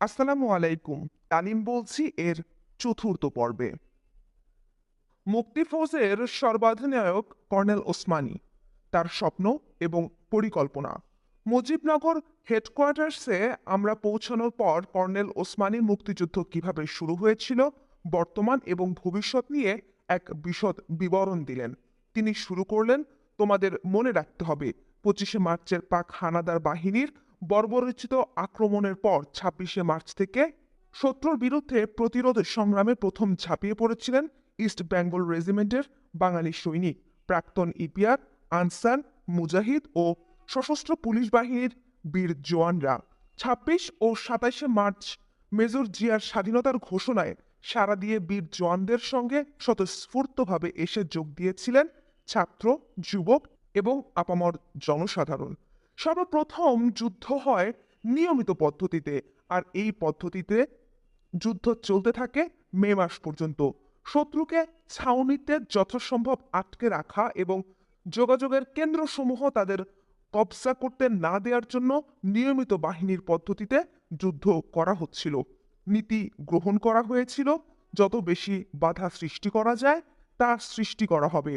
আসসালামু আলাইকুম। তালিম বলছি এর চতুর্থ পর্বে। মুক্তি ফৌজের সর্বাধিনায়ক কর্নেল ওসমানী, তার স্বপ্ন এবং পরিকল্পনা। মুজিবনগর হেডকোয়ার্টার্সে আমরা পৌঁছানোর পর কর্নেল ওসমানীর মুক্তিযুদ্ধ কিভাবে শুরু হয়েছিল, বর্তমান এবং ভবিষ্যৎ নিয়ে এক বিশদ বিবরণ দিলেন। তিনি শুরু করলেন, তোমাদের মনে রাখতে হবে 25শে মার্চের পাক হানাদার বাহিনীর বর্বরোচিত আক্রমণের পর 26শে মার্চ থেকে শত্রুর বিরুদ্ধে প্রতিরোধ সংগ্রামে প্রথম ঝাঁপিয়ে পড়েছিলেন ইস্ট বেঙ্গল রেজিমেন্টের বাঙালি সৈনিক, প্রাক্তন ইপিআর, আনসার, মুজাহিদ ও সশস্ত্র পুলিশ বাহিনীর বীর জওয়ানরা। 26 ও 27শে মার্চ মেজর জিয়ার স্বাধীনতার ঘোষণায় সাড়া দিয়ে বীর জওয়ানদের সঙ্গে স্বতঃস্ফূর্তভাবে এসে যোগ দিয়েছিলেন ছাত্র, যুবক এবং আপামর জনসাধারণ। সর্বপ্রথম যুদ্ধ হয় নিয়মিত পদ্ধতিতে, আর এই পদ্ধতিতে যুদ্ধ চলতে থাকে মে মাস পর্যন্ত। শত্রুকে ছাউনিতে যথাসম্ভব আটকে রাখা এবং যোগাযোগের কেন্দ্রসমূহ তাদের কবজা করতে না দেওয়ার জন্য নিয়মিত বাহিনীর পদ্ধতিতে যুদ্ধ করা হচ্ছিল। নীতি গ্রহণ করা হয়েছিল, যত বেশি বাধা সৃষ্টি করা যায় তা সৃষ্টি করা হবে।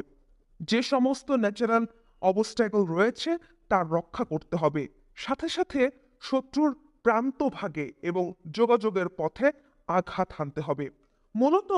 যে সমস্ত ন্যাচারাল অবস্ট্যাকল রয়েছে তা রক্ষা করতে হবে। সাথে সাথে শত্রুর প্রান্তভাগে এবং যোগাযোগের পথে আঘাত হানতে হবে। মূলত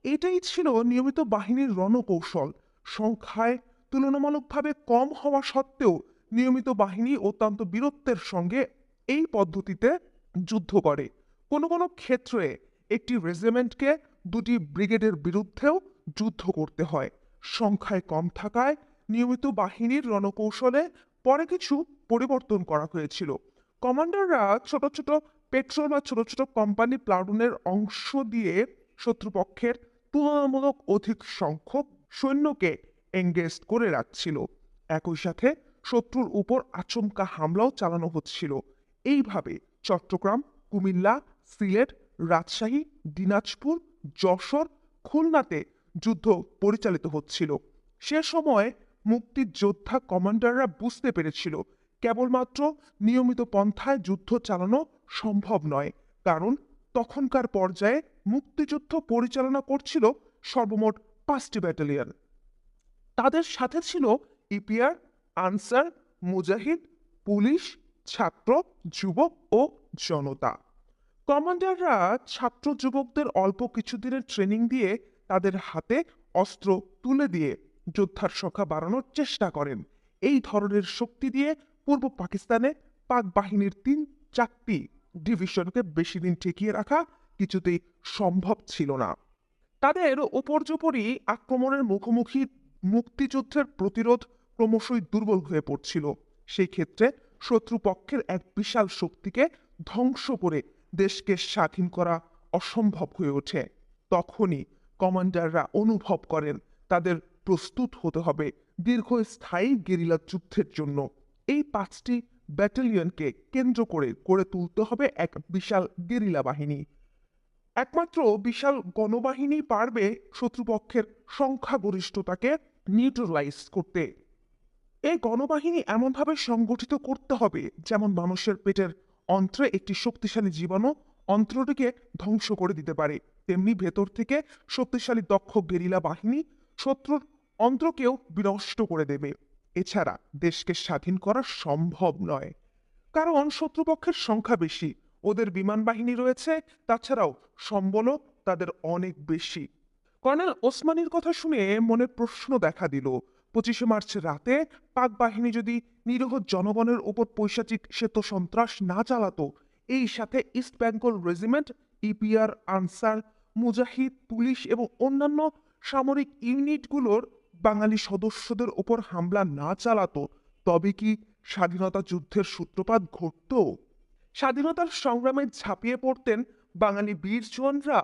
এটাই ছিল নিয়মিত বাহিনীর রণকৌশল। সংখ্যায় তুলনামূলকভাবে কম হওয়া সত্ত্বেও নিয়মিত বাহিনী অত্যন্ত বীরত্বের সঙ্গে এই পদ্ধতিতে যুদ্ধ করে। কোনো কোনো ক্ষেত্রে একটি রেজিমেন্টকে দুটি ব্রিগেডের বিরুদ্ধেও যুদ্ধ করতে হয়। সংখ্যায় কম থাকায় নিয়মিত বাহিনীর রণকৌশলে পরে কিছু পরিবর্তন করা হয়েছিল। কমান্ডাররা ছোট ছোট পেট্রোল বা ছোট ছোট কোম্পানি প্লাটুনের অংশ দিয়ে শত্রুপক্ষের তুলনামূলক অধিক সংখ্যক সৈন্যকে এঙ্গেজ করে রাখছিল। একই সাথে শত্রুর উপর আচমকা হামলাও চালানো হচ্ছিল। এইভাবে চট্টগ্রাম, কুমিল্লা, সিলেট, রাজশাহী, দিনাজপুর, যশোর, খুলনাতে যুদ্ধ পরিচালিত হচ্ছিল। সে সময় মুক্তিযোদ্ধা কমান্ডাররা বুঝতে পেরেছিল কেবলমাত্র নিয়মিত পন্থায় যুদ্ধ চালানো সম্ভব নয়, কারণ তখনকার পর্যায়ে মুক্তিযুদ্ধ পরিচালনা করছিল সর্বমোট 5টি ব্যাটালিয়ন। তাদের সাথে ছিল ইপিআর, আনসার, মুজাহিদ, পুলিশ, ছাত্র, যুবক ও জনতা। কমান্ডাররা ছাত্র যুবকদের অল্প কিছুদিনের ট্রেনিং দিয়ে তাদের হাতে অস্ত্র তুলে দিয়ে যোদ্ধার সংখ্যা বাড়ানোর চেষ্টা করেন। এই ধরনের শক্তি দিয়ে পূর্ব পাকিস্তানে পাক বাহিনীর 3-4টি ডিভিশনকে বেশি দিন টিকিয়ে রাখা কিছুতেই সম্ভব ছিল না। তাদের উপর্যুপরি আক্রমণের মুখোমুখি মুক্তিযুদ্ধের প্রতিরোধ ক্রমশই দুর্বল হয়ে পড়ছিল। সেই ক্ষেত্রে শত্রুপক্ষের এক বিশাল শক্তিকে ধ্বংস করে দেশকে স্বাধীন করা অসম্ভব হয়ে ওঠে। তখনই কমান্ডাররা অনুভব করেন তাদের প্রস্তুত হতে হবে দীর্ঘস্থায়ী গেরিলা যুদ্ধের জন্য। এই 5টি ব্যাটালিয়নকে কেন্দ্র করে গড়ে তুলতে হবে এক বিশাল গেরিলা বাহিনী। একমাত্র বিশাল গণবাহিনী পারবে শত্রুপক্ষের সংখ্যাগরিষ্ঠতাকে নিউট্রালাইজ করতে। এই গণবাহিনী এমনভাবে সংগঠিত করতে হবে যেমন মানুষের পেটের অন্ত্রে একটি শক্তিশালী জীবাণু অন্ত্রটিকে ধ্বংস করে দিতে পারে, তেমনি ভেতর থেকে শক্তিশালী দক্ষ গেরিলা বাহিনী শত্রুর অন্ত্রকেও বিনষ্ট করে দেবে। এছাড়া দেশকে স্বাধীন করা সম্ভব নয়, কারণ শত্রুপক্ষের সংখ্যা বেশি, ওদের বিমান বাহিনী রয়েছে, তাছাড়াও সম্বলও তাদের অনেক বেশি। কর্নেল ওসমানীর কথা শুনে মনে প্রশ্ন দেখা দিল, 25শে মার্চ রাতে পাক বাহিনী যদি নিরীহ জনগণের উপর পৈশাচিক শ্বেত সন্ত্রাস না চালাতো, এই সাথে east Bengal regiment, EPR, Ansar, Mujahid, police এবং অন্যান্য সামরিক ইউনিটগুলোর বাঙালি সদস্যদের উপর হামলা না চালাতো, তবে কি স্বাধীনতা যুদ্ধের সূত্রপাত ঘটতো? স্বাধীনতার সংগ্রামে ঝাঁপিয়ে পড়তেন বাঙালি বীর জওয়ানরা?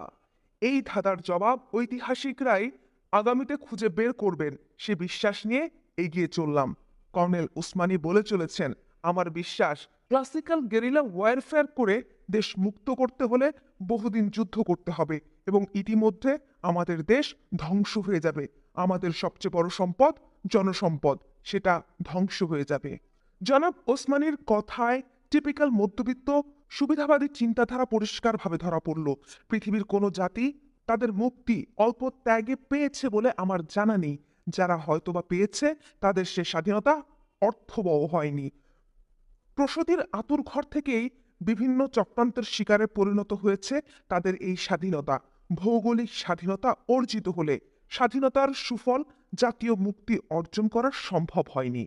এই ধাঁধার জবাব ঐতিহাসিকরাই আগামীতে খুঁজে বের করবেন, সে বিশ্বাস নিয়ে এগিয়ে চললাম। কর্নেল উসমানী বলে চলেছেন, আমার বিশ্বাস ক্লাসিক্যাল গেরিলা ওয়ারফেয়ার করে দেশ মুক্ত করতে হলে বহুদিন যুদ্ধ করতে হবে এবং ইতিমধ্যে আমাদের দেশ ধ্বংস হয়ে যাবে। আমাদের সবচেয়ে বড় সম্পদ জনসম্পদ, সেটা ধ্বংস হয়ে যাবে। জনাব ওসমানীর কথায় টিপিক্যাল মধ্যবিত্ত সুবিধাবাদী চিন্তাধারা পরিষ্কারভাবে ধরা পড়ল। পৃথিবীর কোনো জাতি তাদের মুক্তি অল্প ত্যাগে পেয়েছে বলে আমার জানা নেই। যারা হয়তোবা পেয়েছে তাদের সে স্বাধীনতা অর্থবহ হয়নি। প্রসূতির আঁতুড়ঘর থেকেই বিভিন্ন চক্রান্তের শিকারে পরিণত হয়েছে তাদের এই স্বাধীনতা। ভৌগোলিক স্বাধীনতা অর্জিত হলে স্বাধীনতার সুফল জাতীয় মুক্তি অর্জন করা সম্ভব হয়নি।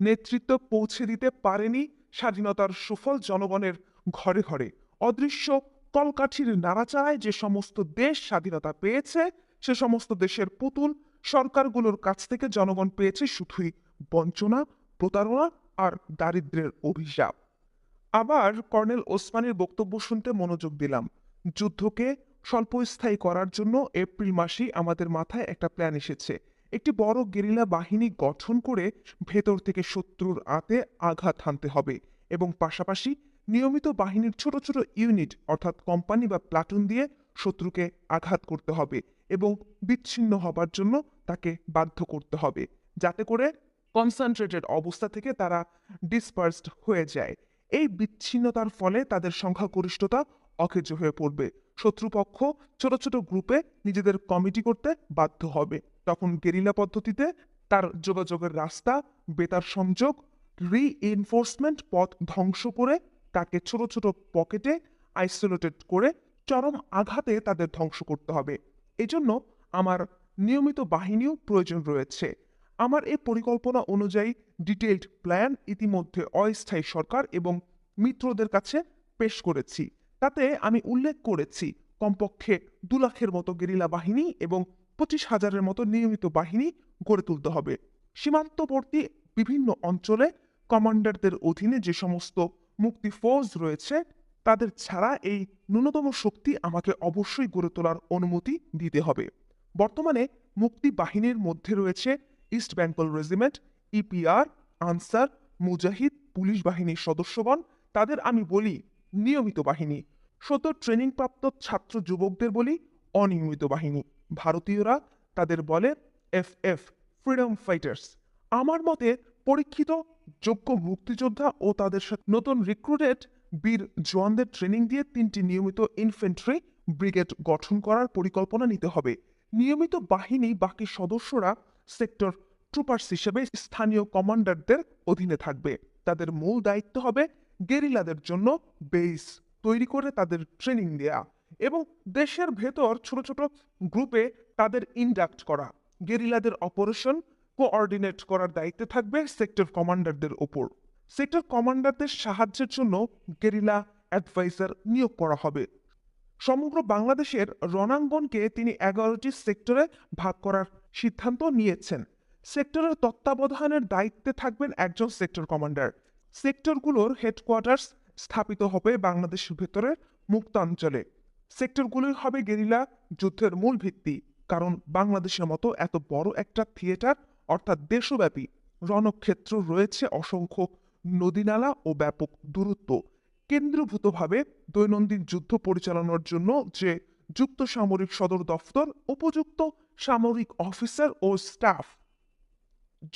নেতৃত্ব পৌঁছে দিতে পারেনি স্বাধীনতার সুফল জনগণের ঘরে ঘরে। অদৃশ্য কলকাঠির নাড়াচাড়ায় যে সমস্ত দেশ স্বাধীনতা পেয়েছে, সে সমস্ত দেশের পুতুল সরকারগুলোর কাছ থেকে জনগণ পেয়েছে শুধুই বঞ্চনা, প্রতারণা আর দারিদ্র্যের অভিশাপ। আবার কর্নেল ওসমানীর বক্তব্য শুনতে মনোযোগ দিলাম। যুদ্ধকে স্বল্পস্থায়ী করার জন্য এপ্রিল মাসেই আমাদের মাথায় একটা প্ল্যান এসেছে। একটি বড় গেরিলা বাহিনী গঠন করে ভেতর থেকে শত্রুর আঁতে আঘাত হানতে হবে এবং পাশাপাশি নিয়মিত বাহিনীর ছোট ছোট ইউনিট অর্থাৎ কোম্পানি বা প্লাটুন দিয়ে শত্রুকে আঘাত করতে হবে এবং বিচ্ছিন্ন হবার জন্য তাকে বাধ্য করতে হবে, যাতে করে কনসেন্ট্রেটেড অবস্থা থেকে তারা ডিসপার্সড হয়ে যায়। এই বিচ্ছিন্নতার ফলে তাদের সংখ্যাগরিষ্ঠতা অকেজো হয়ে পড়বে। শত্রুপক্ষ ছোট ছোট গ্রুপে নিজেদের কমিটি করতে বাধ্য হবে। তখন গেরিলা পদ্ধতিতে তার যোগাযোগের রাস্তা, বেতার সংযোগ, রিইনফোর্সমেন্ট পথ ধ্বংস করে তাকে ছোট ছোট পকেটে আইসোলেটেড করে চরম আঘাতে তাদের ধ্বংস করতে হবে। এজন্য আমার নিয়মিত বাহিনীও প্রয়োজন রয়েছে। আমার এই পরিকল্পনা অনুযায়ী ডিটেইলড প্ল্যান ইতিমধ্যে অস্থায়ী সরকার এবং মিত্রদের কাছে পেশ করেছি। তাতে আমি উল্লেখ করেছি কমপক্ষে 2 লাখের মতো গেরিলা বাহিনী এবং 25,000-এর মতো নিয়মিত বাহিনী গড়ে তুলতে হবে। সীমান্তবর্তী বিভিন্ন অঞ্চলে কমান্ডারদের অধীনে যে সমস্ত মুক্তি ফৌজ রয়েছে তাদের ছাড়া এই ন্যূনতম শক্তি আমাকে অবশ্যই গড়ে তোলার অনুমতি দিতে হবে। বর্তমানে মুক্তি বাহিনীর মধ্যে রয়েছে east Bengal regiment, EPR, Ansar, Mujahid, police বাহিনীর সদস্যগণ। তাদের আমি বলি নিয়মিত বাহিনী। সদ্য ট্রেনিংপ্রাপ্ত ছাত্র যুবকদের বলি অনিয়মিত বাহিনী। ভারতীয়রা তাদের বলে এফএফ, ফ্রিডম ফাইটার্স। আমার মতে পরীক্ষিত যোগ্য মুক্তিযোদ্ধা ও তাদের সাথে নতুন রিক্রুটেড বীর জওয়ানদের ট্রেনিং দিয়ে 3টি নিয়মিত ইনফেন্ট্রি ব্রিগেড গঠন করার পরিকল্পনা নিতে হবে। নিয়মিত বাহিনী বাকি সদস্যরা সেক্টর ট্রুপার্স হিসেবে স্থানীয় কমান্ডারদের অধীনে থাকবে। তাদের মূল দায়িত্ব হবে গেরিলাদের জন্য বেস তৈরি করে তাদের ট্রেনিং দেয়া এবং দেশের ভেতর ছোট ছোট গ্রুপে তাদের ইন্ডাক্ট করা। গেরিলাদের অপারেশন কোঅর্ডিনেট করার দায়িত্বে থাকবে সেক্টর কমান্ডারদের ওপর। সেক্টর কমান্ডারদের সাহায্যের জন্য গেরিলা অ্যাডভাইজার নিয়োগ করা হবে। সমগ্র বাংলাদেশের রণাঙ্গনকে তিনি 11টি সেক্টরে ভাগ করার সিদ্ধান্ত নিয়েছেন। সেক্টরের তত্ত্বাবধানের দায়িত্বে থাকবেন একজন সেক্টর কমান্ডার। সেক্টরগুলোর হেডকোয়ার্টার্স স্থাপিত হবে বাংলাদেশের ভেতরের মুক্তাঞ্চলে। সেক্টরগুলোই হবে গেরিলা যুদ্ধের মূল ভিত্তি, কারণ বাংলাদেশের মতো এত বড় একটা থিয়েটার অর্থাৎ দেশব্যাপী রণক্ষেত্র রয়েছে অসংখ্য নদীনালা ও ব্যাপক দূরত্ব। কেন্দ্রীভূতভাবে দৈনন্দিন যুদ্ধ পরিচালনার জন্য যে যুক্ত সামরিক সদর দফতর, উপযুক্ত সামরিক অফিসার ও স্টাফ,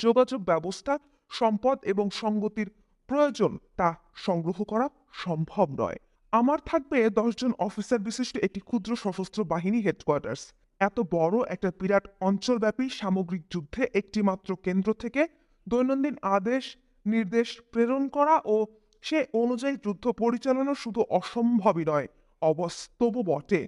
যোগাযোগ ব্যবস্থা, সম্পদ এবং সঙ্গতির প্রয়োজন তা সংগ্রহ করা সম্ভব নয়। আমার থাকবে 10 জন অফিসার বিশিষ্ট একটি ক্ষুদ্র সশস্ত্র বাহিনী হেডকোয়ার্টার্স। এত বড় একটা বিরাট অঞ্চলব্যাপী সামগ্রিক যুদ্ধে একটি মাত্র কেন্দ্র থেকে দৈনন্দিন আদেশ নির্দেশ প্রেরণ করা ও সে অনুযায়ী যুদ্ধ পরিচালনা শুধু অসম্ভবই নয়, অবাস্তবও বটে।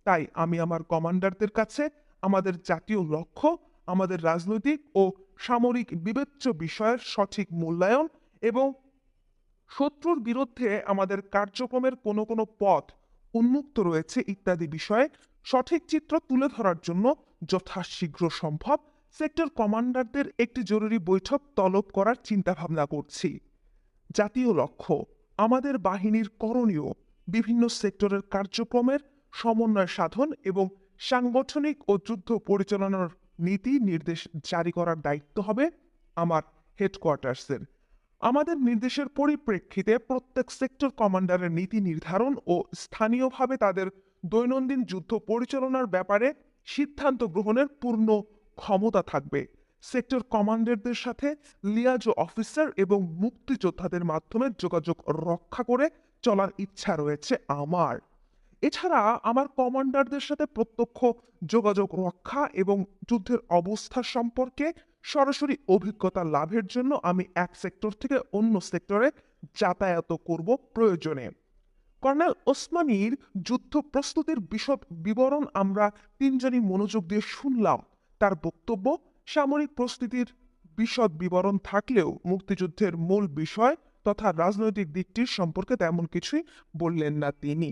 তাই আমি আমার কমান্ডারদের কাছে আমাদের জাতীয় লক্ষ্য, আমাদের রাজনৈতিক ও সামরিক বিবেচ্য বিষয়ের সঠিক মূল্যায়ন এবং শত্রুর বিরুদ্ধে আমাদের কার্যক্রমের কোনো কোনো পথ উন্মুক্ত রয়েছে ইত্যাদি বিষয়ে সঠিক চিত্র তুলে ধরার জন্য যথাশীঘ্র সম্ভব সেক্টর কমান্ডারদের একটি জরুরি বৈঠক তলব করার চিন্তাভাবনা করছি। জাতীয় লক্ষ্য, আমাদের বাহিনীর করণীয়, বিভিন্ন সেক্টরের কার্যক্রমের সমন্বয় সাধন এবং সাংগঠনিক ও যুদ্ধ পরিচালনার নীতি নির্দেশ জারি করার দায়িত্ব হবে আমার হেডকোয়ার্টার্সের। আমাদের নির্দেশের পরিপ্রেক্ষিতে প্রত্যেক সেক্টর কমান্ডারের নীতি নির্ধারণ ও স্থানীয়ভাবে তাদের দৈনন্দিন যুদ্ধ পরিচালনার ব্যাপারে সিদ্ধান্ত গ্রহণের পূর্ণ ক্ষমতা থাকবে। সেক্টর কমান্ডারদের সাথে লিয়াজো অফিসার এবং মুক্তিযোদ্ধাদের মাধ্যমে যোগাযোগ রক্ষা করে চলার ইচ্ছা রয়েছে আমার। এছাড়া আমার কমান্ডারদের সাথে প্রত্যক্ষ যোগাযোগ রক্ষা এবং যুদ্ধের অবস্থা সম্পর্কে সরাসরি অভিজ্ঞতা লাভের জন্য আমি এক সেক্টর থেকে অন্য সেক্টরে যাতায়াত করব প্রয়োজনে। কর্নেল ওসমানীর যুদ্ধ প্রস্তুতির বিশদ বিবরণ আমরা তিনজনই মনোযোগ দিয়ে শুনলাম। তার বক্তব্য সামরিক প্রস্তুতির বিশদ বিবরণ থাকলেও মুক্তিযুদ্ধের মূল বিষয় তথা রাজনৈতিক দিকটির সম্পর্কে তেমন কিছুই বললেন না তিনি।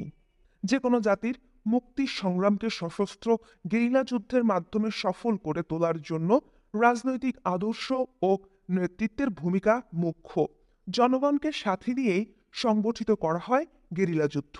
যে কোনো জাতির মুক্তি সংগ্রামকে সশস্ত্র গেরিলা যুদ্ধের মাধ্যমে সফল করে তোলার জন্য রাজনৈতিক আদর্শ ও নেতৃত্বের ভূমিকা মুখ্য। জনগণকে সাথে নিয়েই সংগঠিত করা হয় গেরিলা যুদ্ধ।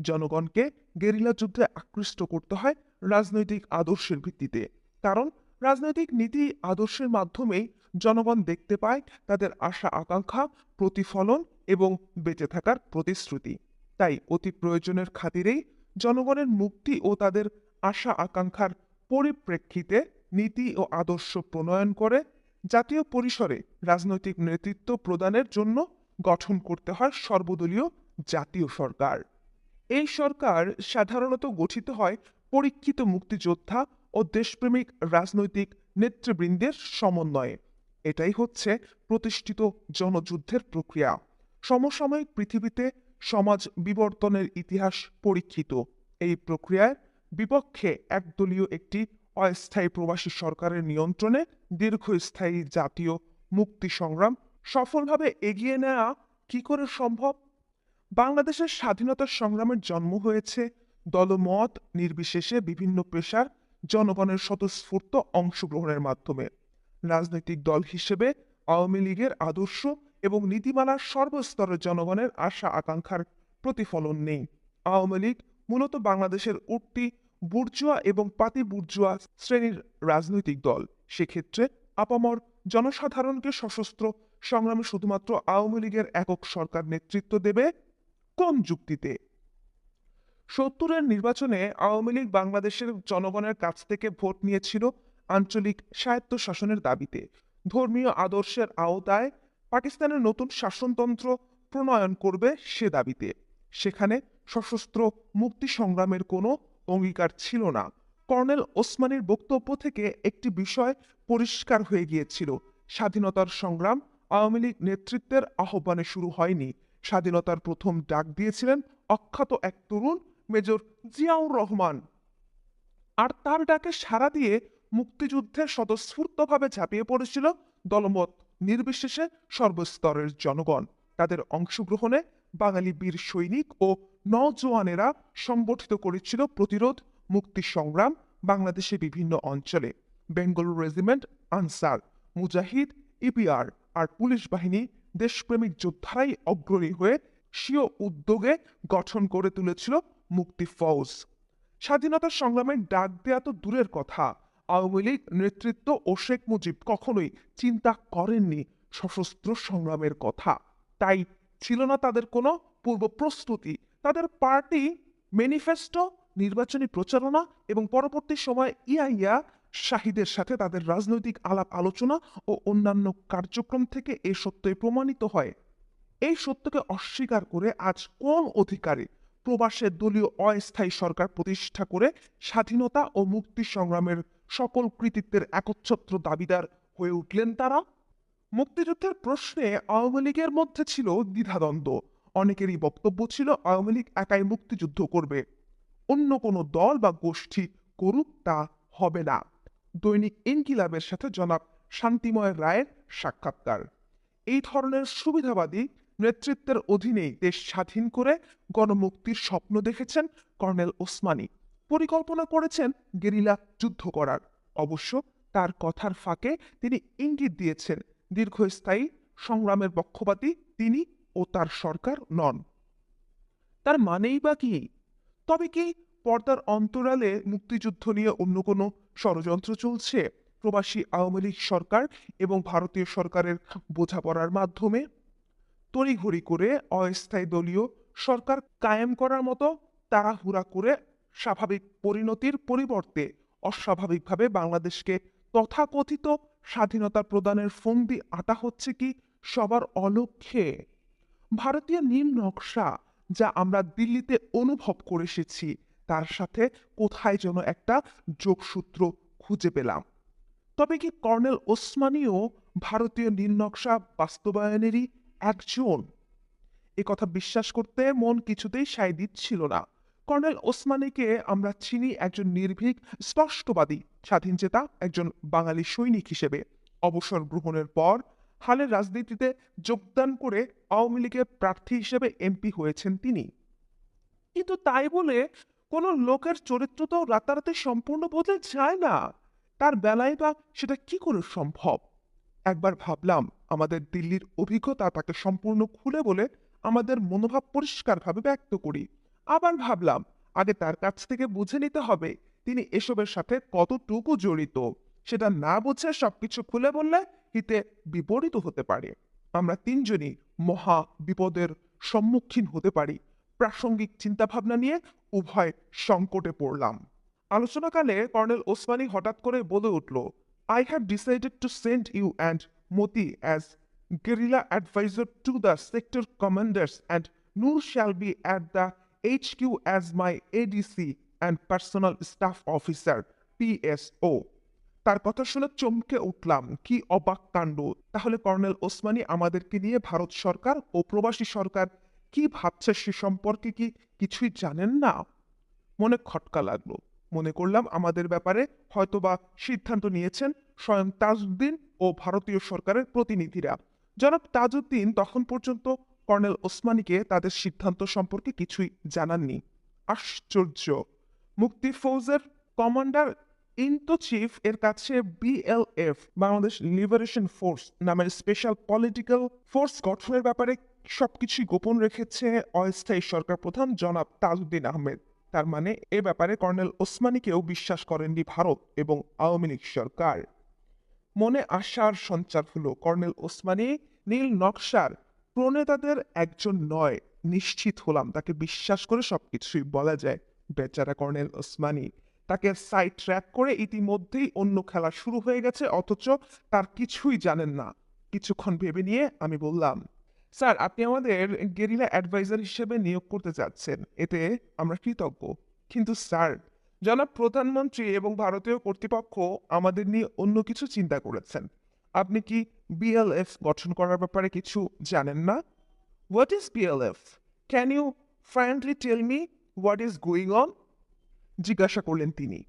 জনগণকে গেরিলা যুদ্ধে আকৃষ্ট করতে হয় রাজনৈতিক আদর্শের ভিত্তিতে, কারণ রাজনৈতিক নীতি আদর্শের মাধ্যমেই জনগণ দেখতে পায় তাদের আশা আকাঙ্ক্ষা প্রতিফলন এবং বেঁচে থাকার প্রতিশ্রুতি। তাই অতি প্রয়োজনের খাতিরেই জনগণের মুক্তি ও তাদের আশা আকাঙ্ক্ষার পরিপ্রেক্ষিতে নীতি ও আদর্শ প্রণয়ন করে জাতীয় পরিসরে রাজনৈতিক নেতৃত্ব প্রদানের জন্য গঠন করতে হয় সর্বদলীয় জাতীয় সরকার। এই সরকার সাধারণত গঠিত হয় পরীক্ষিত মুক্তিযোদ্ধা ও দেশপ্রেমিক রাজনৈতিক নেতৃবৃন্দের সমন্বয়ে। এটাই হচ্ছে প্রতিষ্ঠিত জনযুদ্ধের প্রক্রিয়া। সমসাময়িক পৃথিবীতে সমাজ বিবর্তনের ইতিহাস পরীক্ষিত। এই প্রক্রিয়ার বিপক্ষে একদলীয় একটি অস্থায়ী প্রবাসী সরকারের নিয়ন্ত্রণে দীর্ঘস্থায়ী জাতীয় মুক্তি সংগ্রাম সফলভাবে এগিয়ে নেওয়া কি করে সম্ভব? বাংলাদেশের স্বাধীনতা সংগ্রামের জন্ম হয়েছে দলমত নির্বিশেষে বিভিন্ন পেশার জনগণের স্বতঃস্ফূর্ত অংশগ্রহণের মাধ্যমে। রাজনৈতিক দল হিসেবে আওয়ামী লীগের আদর্শ এবং নীতিমালার সর্বস্তরের জনগণের আশা আকাঙ্ক্ষার প্রতিফলন নেই। আওয়ামী লীগ মূলত বাংলাদেশের উঠতি বুর্জোয়া এবং পাতি বুর্জোয়া শ্রেণীর রাজনৈতিক দল। সেক্ষেত্রে আপামর জনসাধারণকে সশস্ত্র সংগ্রামে শুধুমাত্র আওয়ামী লীগের একক সরকার নেতৃত্ব দেবে কোন যুক্তিতে? ৭০-এর নির্বাচনে আওয়ামী লীগ বাংলাদেশের জনগণের কাছ থেকে ভোট নিয়েছিল আঞ্চলিক স্বায়ত্তশাসনের দাবিতে। ধর্মীয় আদর্শের আওতায় পাকিস্তানের নতুন শাসনতন্ত্র প্রণয়ন করবে সে দাবিতে। সেখানে সশস্ত্র মুক্তি সংগ্রামের কোনো অঙ্গীকার ছিল না। কর্নেল ওসমানীর বক্তব্য থেকে একটি বিষয় পরিষ্কার হয়ে গিয়েছিল, স্বাধীনতার সংগ্রাম আওয়ামী লীগ নেতৃত্বের আহ্বানে শুরু হয়নি। স্বাধীনতার প্রথম ডাক দিয়েছিলেন অখ্যাত এক তরুণ মেজর জিয়াউর রহমান। আর তার ডাকে সাড়া দিয়ে মুক্তিযুদ্ধে স্বতঃস্ফূর্তভাবে ঝাঁপিয়ে পড়েছিল দলমত নির্বিশেষে সর্বস্তরের জনগণ। তাদের অংশগ্রহণে বাঙালি বীর সৈনিক ও নওজোয়ানেরা সংগঠিত করেছিল প্রতিরোধ মুক্তি সংগ্রাম বাংলাদেশের বিভিন্ন অঞ্চলে। বেঙ্গল রেজিমেন্ট, আনসার, মুজাহিদ, ইপিআর আর পুলিশ বাহিনী দেশপ্রেমিক যোদ্ধারাই অগ্রণী হয়ে স্বীয় উদ্যোগে গঠন করে তুলেছিল মুক্তি ফৌজ। স্বাধীনতা সংগ্রামের ডাক দেয়া তো দূরের কথা, আওয়ামী লীগ নেতৃত্ব ও শেখ মুজিব কখনোই চিন্তা করেননি সশস্ত্র সংগ্রামের কথা। তাই ছিল না তাদের কোনো পূর্ব প্রস্তুতি। তাদের পার্টি ম্যানিফেস্টো, নির্বাচনী প্রচারণা এবং পরবর্তী সময়ে ইয়া শাহিদের সাথে তাদের রাজনৈতিক আলাপ আলোচনা ও অন্যান্য কার্যক্রম থেকে এ সত্যই প্রমাণিত হয়। এই সত্যকে অস্বীকার করে আজ কোন অধিকারে প্রবাসের দলীয় অস্থায়ী সরকার প্রতিষ্ঠা করে স্বাধীনতা ও মুক্তি সংগ্রামের সকল কৃতিত্বের একচ্ছত্র দাবিদার হয়ে উঠলেন তারা? মুক্তিযুদ্ধের প্রশ্নে আওয়ামী লীগের মধ্যে ছিল দ্বিধাদ্বন্দ্ব। অনেকেরই বক্তব্য ছিল আওয়ামী লীগ একাই মুক্তিযুদ্ধ করবে, অন্য কোনো দল বা গোষ্ঠী করুক তা হবে না। দৈনিক ইনকিলাবের সাথে জনাব শান্তিময় রায়ের সাক্ষাৎকার। এই ধরনের সুবিধাবাদী নেতৃত্বের অধীনেই দেশ স্বাধীন করে গণমুক্তির স্বপ্ন দেখেছেন কর্নেল ওসমানী। পরিকল্পনা করেছেন গেরিলা যুদ্ধ করার। অবশ্য তার কথার ফাঁকে তিনি ইঙ্গিত দিয়েছেন দীর্ঘস্থায়ী সংগ্রামের পক্ষপাতী তিনি ও তার সরকার নন। তার মানেই বা কি? তবে কি পর্দার অন্তরালে মুক্তিযুদ্ধ নিয়ে অন্য কোনো ষড়যন্ত্র চলছে প্রবাসী আওয়ামী লীগ সরকার এবং ভারতীয় সরকারের বোঝাপড়ার মাধ্যমে? তড়িঘড়ি করে অস্থায়ী দলীয় সরকার কায়েম করার মতো তাড়াহুড়া করে স্বাভাবিক পরিণতির পরিবর্তে অস্বাভাবিকভাবে বাংলাদেশকে তথাকথিত স্বাধীনতা প্রদানের ফন্দি আঁটা হচ্ছে কি সবার অলক্ষ্যে? ভারতীয় নীল নকশা যা আমরা দিল্লিতে অনুভব করে এসেছি তার সাথে কোথায় যেন একটা যোগসূত্র খুঁজে পেলাম। তবে কি কর্নেল ওসমানীও ভারতীয় নীলনকশা বাস্তবায়নেরই একজন? কথা বিশ্বাস করতে মন কিছুতেই সায় দিচ্ছিল না। কর্নেল ওসমানীকে আমরা চিনি একজন নির্ভীক, স্পষ্টবাদী স্বাধীনচেতা একজন বাঙালি সৈনিক হিসেবে। অবসর গ্রহণের পর হালের রাজনীতিতে যোগদান করে আওয়ামী লীগের প্রার্থী হিসেবে এমপি হয়েছেন তিনি। কিন্তু তাই বলে কোনো লোকের চরিত্র তো রাতারাতি সম্পূর্ণ বদলে যায় না। তার বেলায় বা সেটা কি করে সম্ভব? একবার ভাবলাম আমাদের দিল্লির অভিজ্ঞতা তাকে সম্পূর্ণ খুলে বলে আমাদের মনোভাব পরিষ্কারভাবে ব্যক্ত করি। আবার ভাবলাম আগে তার কাছ থেকে বুঝে নিতে হবে তিনি এসবের সাথে কতটুকু জড়িত। সেটা না বুঝে সবকিছু খুলে বললে হিতে বিপরীত হতে পারে। আমরা তিনজনই মহা বিপদের সম্মুখীন হতে পারি। প্রাসঙ্গিক চিন্তাভাবনা নিয়ে উভয় সংকটে পড়লাম। আলোচনাকালে কর্নেল ওসমানী হঠাৎ করে বলে উঠল, I have decided to send you and Moti as guerrilla advisor to the sector commanders, and Noor shall be at the HQ as my ADC and personal staff officer, PSO. তার কথা শুনে চমকে উঠলাম। কি অবাক কাণ্ড! তাহলে কর্নেল ওসমানী আমাদেরকে নিয়ে ভারত সরকার ও প্রবাসী সরকার কি ভাবছে সে সম্পর্কে কি কিছুই জানেন না? মনে খটকা লাগলো। মনে করলাম আমাদের ব্যাপারে হয়তোবা সিদ্ধান্ত নিয়েছেন স্বয়ং তাজউদ্দিন ও ভারতীয় সরকারের প্রতিনিধিরা। জনাব তাজউদ্দিন তখন পর্যন্ত কর্নেল ওসমানীকে তাদের সিদ্ধান্ত সম্পর্কে কিছুই জানাননি। আশ্চর্য! মুক্তি ফৌজের কমান্ডার ইন টু চিফ এর কাছে বিএলএফ, বাংলাদেশ লিবারেশন ফোর্স নামের স্পেশাল পলিটিক্যাল ফোর্স গঠনের ব্যাপারে সবকিছুই গোপন রেখেছে অস্থায়ী সরকার প্রধান জনাব তাজউদ্দিন আহমেদ। তার মানে এ ব্যাপারে কর্নেল ওসমানীকেও বিশ্বাস করেননি ভারত এবং আওয়ামী লীগ সরকার। মনে আশার সঞ্চার হলো কর্নেল ওসমানী নীল নকশার প্রণেতাদের একজন নয়। নিশ্চিত হলাম তাকে বিশ্বাস করে সবকিছুই বলা যায়। বেচারা কর্নেল ওসমানী, তাকে সাইড ট্র্যাক করে ইতিমধ্যেই অন্য খেলা শুরু হয়ে গেছে, অথচ তার কিছুই জানেন না। কিছুক্ষণ ভেবে নিয়ে আমি বললাম, স্যার আপনি আমাদের গেরিলা অ্যাডভাইজার হিসেবে নিয়োগ করতে যাচ্ছেন, এতে আমরা কৃতজ্ঞ। কিন্তু স্যার, জনাব প্রধানমন্ত্রী এবং ভারতীয় কর্তৃপক্ষ আমাদের নিয়ে অন্য কিছু চিন্তা করেছেন। আপনি কি বিএলএফ গঠন করার ব্যাপারে কিছু জানেন না? What is BLF? Can you frankly tell me what is going on? জিজ্ঞাসা করলেন তিনি।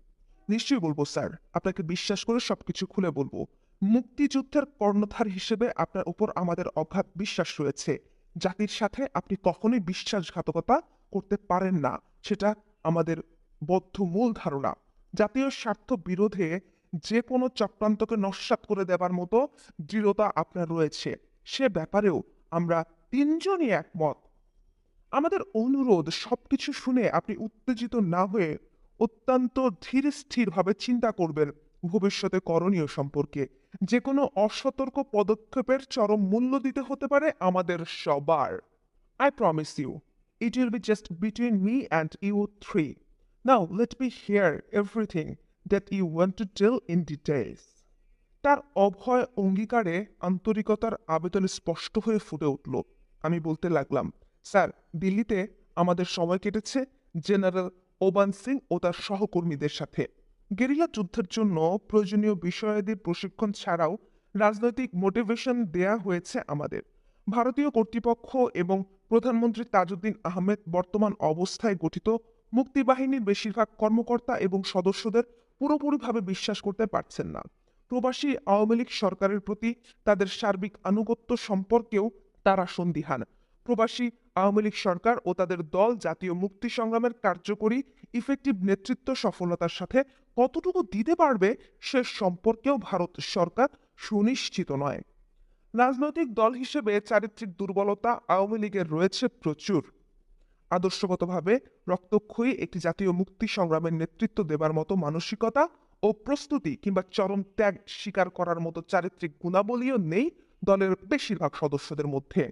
নিশ্চয়ই বলবো স্যার, আপনাকে বিশ্বাস করে সবকিছু খুলে বলবো। মুক্তিযুদ্ধের কর্ণধার হিসেবে আপনার উপর আমাদের অগাধ বিশ্বাস রয়েছে। জাতির সাথে আপনি কখনোই বিশ্বাসঘাতকতা করতে পারেন না, সেটা আমাদের বদ্ধ মূল ধারণা। জাতীয় স্বার্থ বিরোধে যে কোনো চক্রান্তকে নস্যাৎ করে দেবার মতো দৃঢ়তা আপনার রয়েছে, সে ব্যাপারেও আমরা তিনজনই একমত। আমাদের অনুরোধ সবকিছু শুনে আপনি উত্তেজিত না হয়ে অত্যন্ত ধীর স্থিরভাবে চিন্তা করবেন ভবিষ্যতে করণীয় সম্পর্কে। যে কোনো অসতর্ক পদক্ষেপের চরম মূল্য দিতে হতে পারে আমাদের সবার। I promise you, it will be just between me and you three. Now let me hear everything that you want to tell in details. তার অভয় অঙ্গীকারে আন্তরিকতার আবেদন স্পষ্ট হয়ে ফুটে উঠল। আমি বলতে লাগলাম, স্যার, দিল্লিতে আমাদের সময় কেটেছে জেনারেল ওবান সিং ও তার সহকর্মীদের সাথে। গেরিলা যুদ্ধের জন্য প্রয়োজনীয় বিষয়াদির প্রশিক্ষণ ছাড়াও রাজনৈতিক মোটিভেশন দেয়া হয়েছে আমাদের। ভারতীয় কর্তৃপক্ষ এবং প্রধানমন্ত্রী তাজউদ্দিন আহমেদ বর্তমান অবস্থায় গঠিত মুক্তিবাহিনীর বেশিরভাগ কর্মকর্তা এবং সদস্যদের পুরোপুরিভাবে বিশ্বাস করতে পারছেন না। প্রবাসী আওয়ামী লীগ সরকারের প্রতি তাদের সার্বিক আনুগত্য সম্পর্কেও তারা সন্দিহান। প্রবাসী আওয়ামী লীগ সরকার ও তাদের দল জাতীয় মুক্তি সংগ্রামের কার্যকরী ইফেক্টিভ নেতৃত্ব সফলতার সাথে কতটুকু দিতে পারবে সে সম্পর্কেও ভারত সরকার সুনিশ্চিত নয়। রাজনৈতিক দল হিসেবে চারিত্রিক দুর্বলতা আওয়ামী লীগের রয়েছে প্রচুর। আদর্শগতভাবে রক্তক্ষয়ী একটি জাতীয় মুক্তি সংগ্রামের নেতৃত্ব দেবার মতো মানসিকতা ও প্রস্তুতি কিংবা চরম ত্যাগ স্বীকার করার মতো চারিত্রিক গুণাবলীও নেই দলের বেশিরভাগ সদস্যদের মধ্যে।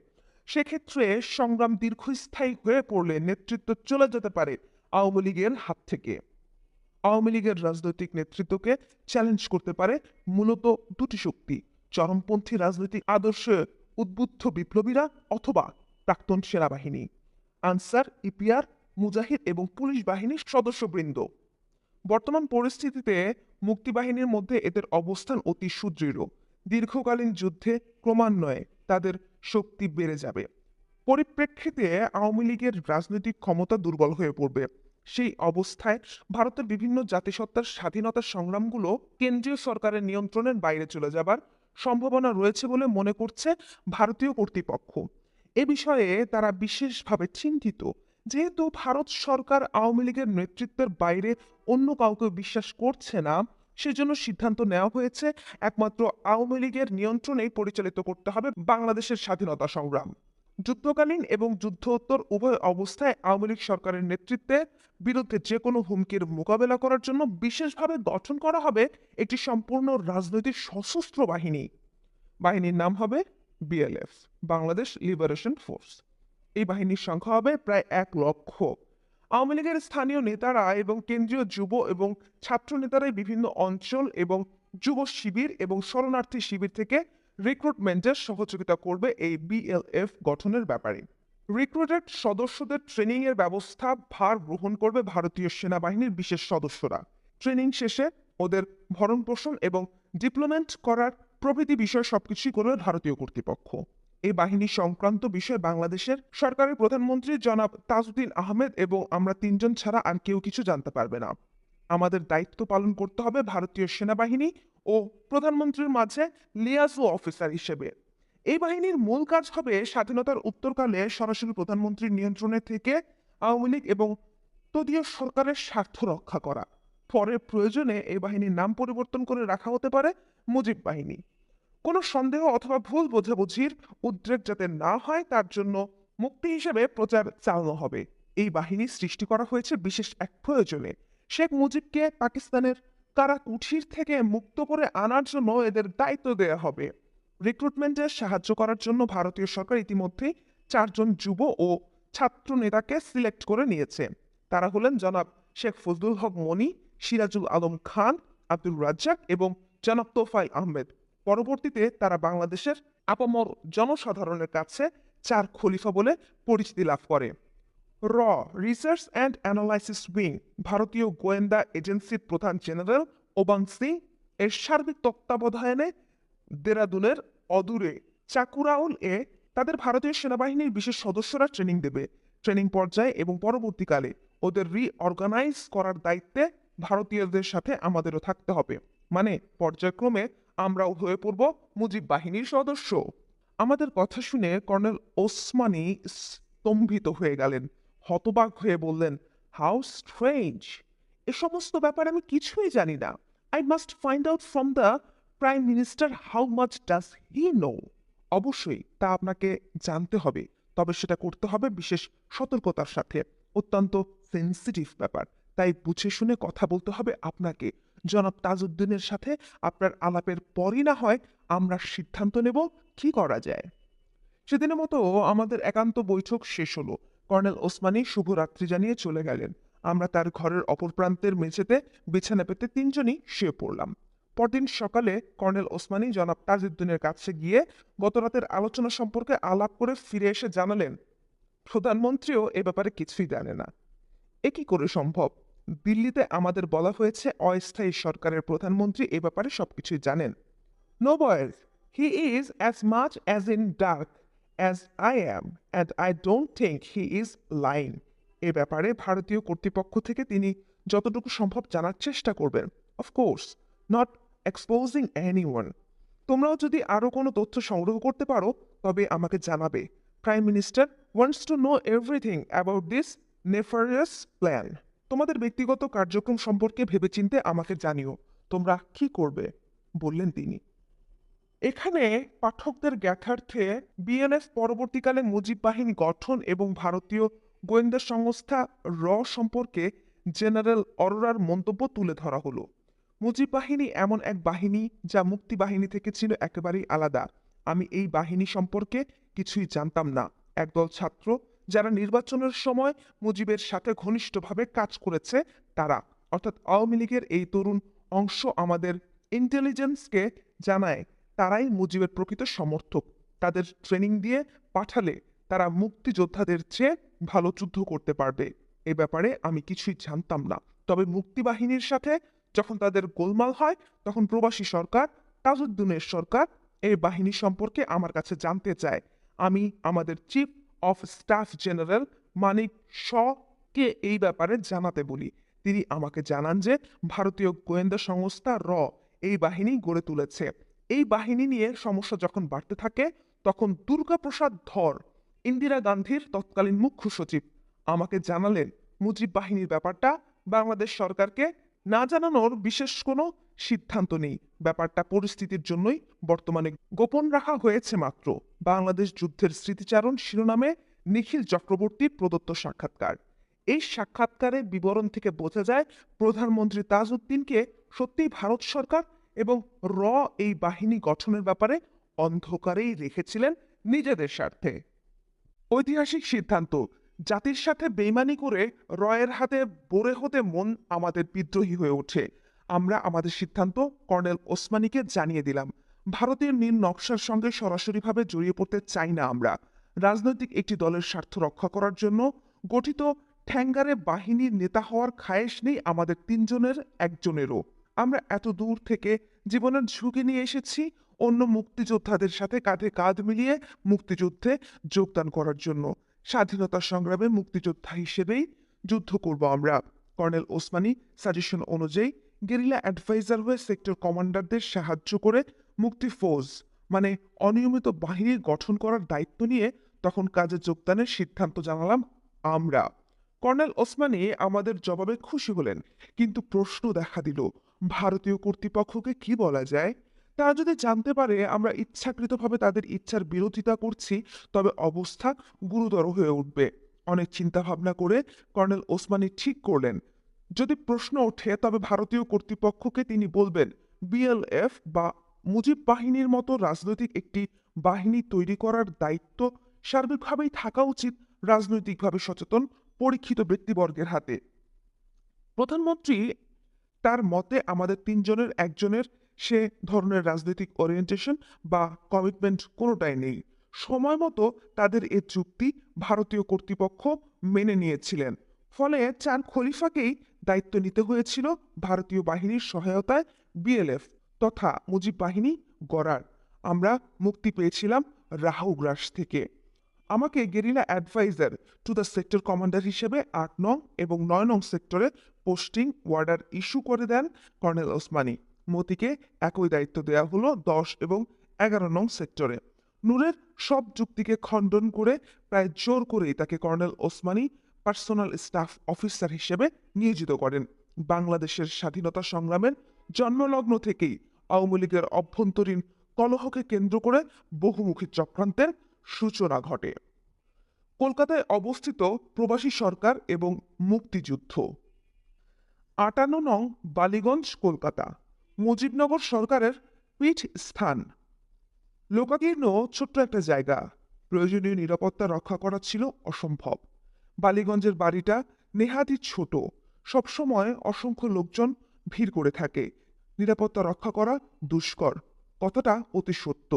সেক্ষেত্রে সংগ্রাম দীর্ঘস্থায়ী হয়ে পড়লে নেতৃত্ব চলে যেতে পারে আওয়ামী লীগের হাত থেকে। আওয়ামী লীগের রাজনৈতিক নেতৃত্বকে চ্যালেঞ্জ করতে পারে মূলত দুটি শক্তি: চরমপন্থী রাজনৈতিক আদর্শে উদ্বুদ্ধ বিপ্লবীরা অথবা প্রাক্তন সেনাবাহিনী। আনসার, ইপিআর, মুজাহিদ এবং পুলিশ বাহিনীর সদস্যবৃন্দ। বর্তমান পরিস্থিতিতে মুক্তিবাহিনীর মধ্যে এদের অবস্থান অতি সুদৃঢ়। দীর্ঘকালীন যুদ্ধে ক্রমান্বয়ে তাদের শক্তি বেড়ে যাবে। পরিপ্রেক্ষিতে আওয়ামী লীগের রাজনৈতিক ক্ষমতা দুর্বল হয়ে পড়বে। সেই অবস্থায় ভারতের বিভিন্ন জাতিসত্তার স্বাধীনতা সংগ্রামগুলো কেন্দ্রীয় সরকারের নিয়ন্ত্রণের বাইরে চলে যাবার সম্ভাবনা রয়েছে বলে মনে করছে ভারতীয় কর্তৃপক্ষ। এ বিষয়ে তারা বিশেষভাবে চিন্তিত, যেহেতু ভারত সরকার আওয়ামী লীগের নেতৃত্বের বাইরে অন্য কাউকে বিশ্বাস করছে না। সেজন্য সিদ্ধান্ত নেওয়া হয়েছে একমাত্র আওয়ামী লীগের নিয়ন্ত্রণেই পরিচালিত করতে হবে বাংলাদেশের স্বাধীনতা সংগ্রাম। যুদ্ধকালীন এবং যুদ্ধোত্তর উভয় অবস্থায় আওয়ামী লীগ সরকারের নেতৃত্বে বিরুদ্ধে যে কোনো হুমকির মোকাবেলা করার জন্য বিশেষভাবে গঠন করা হবে একটি সম্পূর্ণ রাজনৈতিক সশস্ত্র বাহিনী। বাহিনীর নাম হবে বিএলএফ, বাংলাদেশ লিবারেশন ফোর্স। এই বাহিনীর সংখ্যা হবে প্রায় 1,00,000। আওয়ামী লীগের স্থানীয় নেতারা এবং কেন্দ্রীয় যুব এবং ছাত্র নেতারাই বিভিন্ন অঞ্চল এবং যুব শিবির এবং শরণার্থী শিবির থেকে রিক্রুটমেন্টের সহযোগিতা করবে এই বিএলএফ গঠনের ব্যাপারে। রিক্রুটেড সদস্যদের ট্রেনিং এর ব্যবস্থা ভার গ্রহণ করবে ভারতীয় সেনাবাহিনীর বিশেষ সদস্যরা। ট্রেনিং শেষে ওদের ভরণ পোষণ এবং ডিপ্লোমেন্ট করার প্রভৃতি বিষয় সবকিছুই করবে ভারতীয় কর্তৃপক্ষ। এই বাহিনী সংক্রান্ত বিষয়ে বাংলাদেশের সরকারের প্রধানমন্ত্রী জনাব তাজউদ্দিন আহমেদ এবং আমরা তিনজন ছাড়া আর কেউ কিছু জানতে পারবে না। আমাদের দায়িত্ব পালন করতে হবে ভারতীয় সেনাবাহিনী ও প্রধানমন্ত্রীর মাঝে লিয়াজু অফিসার হিসেবে। এই বাহিনীর মূল কাজ হবে স্বাধীনতার উত্তরকালে সরাসরি প্রধানমন্ত্রীর নিয়ন্ত্রণে থেকে আওয়ামী লীগ এবং তদীয় সরকারের স্বার্থ রক্ষা করা। পরে প্রয়োজনে এই বাহিনীর নাম পরিবর্তন করে রাখা হতে পারে মুজিব বাহিনী। কোনো সন্দেহ অথবা ভুল বোঝাবুঝির উদ্রেক যাতে না হয় তার জন্য মুক্তি হিসেবে প্রচার চালানো হবে। এই বাহিনী সৃষ্টি করা হয়েছে বিশেষ এক প্রয়োজনে। শেখ মুজিবকে পাকিস্তানের কারাকুঠির থেকে মুক্ত করে আনার জন্য এদের দায়িত্ব দেওয়া হবে। রিক্রুটমেন্টে সাহায্য করার জন্য ভারতীয় সরকার ইতিমধ্যেই 4 জন যুব ও ছাত্র নেতাকে সিলেক্ট করে নিয়েছে। তারা হলেন জনাব শেখ ফজলুল হক মনি, সিরাজুল আলম খান, আব্দুল রাজ্জাক এবং জনাব তোফায়েল আহমেদ। পরবর্তীতে তারা বাংলাদেশের আপামর জনসাধারণের কাছে 4 খলিফা বলে পরিচিতি লাভ করে। র রিসার্চ অ্যান্ড অ্যানালাইসিস উইং ভারতীয় গোয়েন্দা এজেন্সির প্রধান জেনারেল ওবাং সিং এর সার্বিক তত্ত্বাবধানে দেরাদুনের অদূরে চাকুরাউল এ তাদের ভারতীয় সেনাবাহিনীর বিশেষ সদস্যরা ট্রেনিং দেবে। ট্রেনিং পর্যায়ে এবং পরবর্তীকালে ওদের রিঅর্গানাইজ করার দায়িত্বে ভারতীয়দের সাথে আমাদেরও থাকতে হবে। মানে পর্যায়ক্রমে আমরাও হয়ে পড়ব মুজিব বাহিনীর সদস্য। আমাদের কথা শুনে কর্নেল ওসমানী স্তম্ভিত হয়ে গেলেন। হতবাক হয়ে বললেন, হাউ স্ট্রেঞ্জ! এ সমস্ত ব্যাপারে আমি কিছুই জানি না। I must find out from the prime minister how much does he know. অবশ্যই তা আপনাকে জানতে হবে, তবে সেটা করতে হবে বিশেষ সতর্কতার সাথে। অত্যন্ত সেন্সিটিভ ব্যাপার, তাই বুঝে শুনে কথা বলতে হবে আপনাকে। জনাব তাজউদ্দিনের সাথে আপনার আলাপের পরই না হয় আমরা সিদ্ধান্ত নেব কি করা যায়। সেদিনের মতো আমাদের একান্ত বৈঠক শেষ হলো। কর্নেল ওসমানী শুভরাত্রি জানিয়ে চলে গেলেন। আমরা তার ঘরের অপর প্রান্তের মেঝেতে বিছানা পেতে তিনজনই শুয়ে পড়লাম। পরদিন সকালে কর্নেল ওসমানী জনাব তাজউদ্দিনের কাছে গিয়ে গতরাতের আলোচনা সম্পর্কে আলাপ করে ফিরে এসে জানালেন, প্রধানমন্ত্রীও এ ব্যাপারে কিছুই জানে না। এ কি করে সম্ভব? দিল্লিতে আমাদের বলা হয়েছে অস্থায়ী সরকারের প্রধানমন্ত্রী এ ব্যাপারে সবকিছুই জানেন। No boys, he is as much as in dark as I am and I don't think he is lying. এ ব্যাপারে ভারতীয় কর্তৃপক্ষ থেকে তিনি যতটুকু সম্ভব জানার চেষ্টা করবেন। Of course not exposing anyone. তোমরাও যদি আরও কোনো তথ্য সংগ্রহ করতে পারো তবে আমাকে জানাবে। Prime minister wants to know everything about this নেফারিয়াস plan. তোমাদের ব্যক্তিগত কার্যক্রম সম্পর্কে ভেবেচিন্তে আমাকে জানিও তোমরা কি করবে, বললেন তিনি। এখানে পাঠকদের জ্ঞাতার্থে বিএনএফ পরবর্তীকালে মুজিব বাহিনী গঠন এবং ভারতীয় গোয়েন্দা সংস্থা র সম্পর্কে জেনারেল অরোরার মন্তব্য তুলে ধরা হলো। মুজিব বাহিনী এমন এক বাহিনী যা মুক্তি বাহিনী থেকে ছিল একেবারেই আলাদা। আমি এই বাহিনী সম্পর্কে কিছুই জানতাম না। একদল ছাত্র যারা নির্বাচনের সময় মুজিবের সাথে ঘনিষ্ঠভাবে কাজ করেছে তারা, অর্থাৎ আওয়ামী লীগের এই তরুণ অংশ আমাদের ইন্টেলিজেন্সকে জানায় তারাই মুজিবের প্রকৃত সমর্থক। তাদের ট্রেনিং দিয়ে পাঠালে তারা মুক্তিযোদ্ধাদের চেয়ে ভালো যুদ্ধ করতে পারবে। এ ব্যাপারে আমি কিছুই জানতাম না। তবে মুক্তিবাহিনীর সাথে যখন তাদের গোলমাল হয়, তখন প্রবাসী সরকার, তাজউদ্দিনের সরকার এই বাহিনী সম্পর্কে আমার কাছে জানতে চায়। আমি আমাদের চিফ অফ স্টাফ জেনারেল মানিক শ-কে এই ব্যাপারে জানাতে বলি। তিনি আমাকে জানান যে ভারতীয় গোয়েন্দা সংস্থা এই বাহিনী গড়ে তুলেছে। এই বাহিনী নিয়ে সমস্যা যখন বাড়তে থাকে, তখন দুর্গাপ্রসাদ ধর, ইন্দিরা গান্ধীর তৎকালীন মুখ্য সচিব, আমাকে জানালেন মুজিব বাহিনীর ব্যাপারটা বাংলাদেশ সরকারকে না জানানোর বিশেষ কোনো সিদ্ধান্ত নেই। ব্যাপারটা পরিস্থিতির জন্যই বর্তমানে গোপন রাখা হয়েছে মাত্র। বাংলাদেশ যুদ্ধের স্মৃতিচারণ শিরোনামে নিখিল চক্রবর্তীর প্রদত্ত সাক্ষাৎকার। এই সাক্ষাৎকারের বিবরণ থেকে বোঝা যায় প্রধানমন্ত্রী তাজউদ্দিনকে সত্যিই ভারত সরকার এবং এই বাহিনী গঠনের ব্যাপারে অন্ধকারেই রেখেছিলেন নিজেদের স্বার্থে। ঐতিহাসিক সিদ্ধান্ত, জাতির সাথে বেইমানি করে রয়ের হাতে বরে হতে মন আমাদের বিদ্রোহী হয়ে ওঠে। আমরা আমাদের সিদ্ধান্ত কর্নেল ওসমানীকে জানিয়ে দিলাম। ভারতের নীল নকশার সঙ্গে সরাসরিভাবে জড়িয়ে পড়তে চাই না আমরা। রাজনৈতিক একটি দলের স্বার্থ রক্ষা করার জন্য গঠিত ঠ্যাঙ্গারে বাহিনীর নেতা হওয়ার খায়েশ নেই আমাদের তিনজনের একজনেরও। আমরা এত দূর থেকে জীবনের ঝুঁকি নিয়ে এসেছি অন্য মুক্তিযোদ্ধাদের সাথে কাঁধে কাঁধ মিলিয়ে মুক্তিযুদ্ধে যোগদান করার জন্য। স্বাধীনতা সংগ্রামে মুক্তিযোদ্ধা হিসেবেই যুদ্ধ করব আমরা। কর্নেল ওসমানী সাজেশন অনুযায়ী গেরিলা অ্যাডভাইজার হয়ে সেক্টর কমান্ডারদের সাহায্য করে মুক্তি ফৌজ মানে অনিয়মিত বাহিনী গঠন করার দায়িত্ব নিয়ে তখন কাজে যোগদানের সিদ্ধান্ত জানালাম আমরা। কর্নেল ওসমানী আমাদের জবাবে খুশি হলেন, কিন্তু প্রশ্ন দেখা দিল, ভারতীয় কর্তৃপক্ষকে কি বলা যায়? তারা যদি জানতে পারে আমরা ইচ্ছাকৃতভাবে তাদের ইচ্ছার বিরোধিতা করছি, তবে অবস্থা গুরুতর হয়ে উঠবে। অনেক চিন্তা ভাবনা করে কর্নেল ওসমানী ঠিক করলেন, যদি প্রশ্ন ওঠে তবে ভারতীয় কর্তৃপক্ষকে তিনি বলবেন বিএলএফ বা মুজিব বাহিনীর মতো রাজনৈতিক একটি বাহিনী তৈরি করার দায়িত্ব সার্বিকভাবেই থাকা উচিত রাজনৈতিকভাবে সচেতন পরীক্ষিত ব্যক্তিবর্গের হাতে। প্রধানমন্ত্রী তার মতে আমাদের তিনজনের একজনের সে ধরনের রাজনৈতিক ওরিয়েন্টেশন বা কমিটমেন্ট কোনোটাই নেই। সময় মতো তাদের এ চুক্তি ভারতীয় কর্তৃপক্ষ মেনে নিয়েছিলেন। ফলে চার খলিফাকেই দায়িত্ব নিতে হয়েছিল ভারতীয় বাহিনীর সহায়তায় বিএলএফ তথা মুজিব বাহিনী গড়ার। আমরা মুক্তি পেয়েছিলাম রাহুগ্রাস থেকে। আমাকে guerrilla adviser to the sector commander হিসেবে ৮ নং এবং ৯ নং সেক্টরে পোস্টিং ওয়ার্ডার ইস্যু করে দেন কর্নেল ওসমানী। মতিকে একই দায়িত্ব দেওয়া হলো ১০ এবং ১১ নং সেক্টরে। নূরের সব যুক্তিকে খণ্ডন করে প্রায় জোর করেই তাকে colonel Osmani personal staff officer হিসেবে নিয়োজিত করেন। বাংলাদেশের স্বাধীনতা সংগ্রামের জন্মলগ্ন থেকেই আওয়ামী লীগের অভ্যন্তরীণ কলহকে কেন্দ্র করে বহুমুখী চক্রান্তের সূচনা ঘটে। কলকাতায় অবস্থিত প্রবাসী সরকার এবং মুক্তিযুদ্ধ। ৫৮ নং বালিগঞ্জ, কলকাতা। মুজিবনগর সরকারের পীঠ স্থান। লোকাকীর্ণ ছোট্ট একটা জায়গা, প্রয়োজনীয় নিরাপত্তা রক্ষা করা ছিল অসম্ভব। বালিগঞ্জের বাড়িটা নেহাতই ছোট, সবসময় অসংখ্য লোকজন ভিড় করে থাকে। নিরাপত্তা রক্ষা করা দুষ্কর, কথাটা অতি সত্য।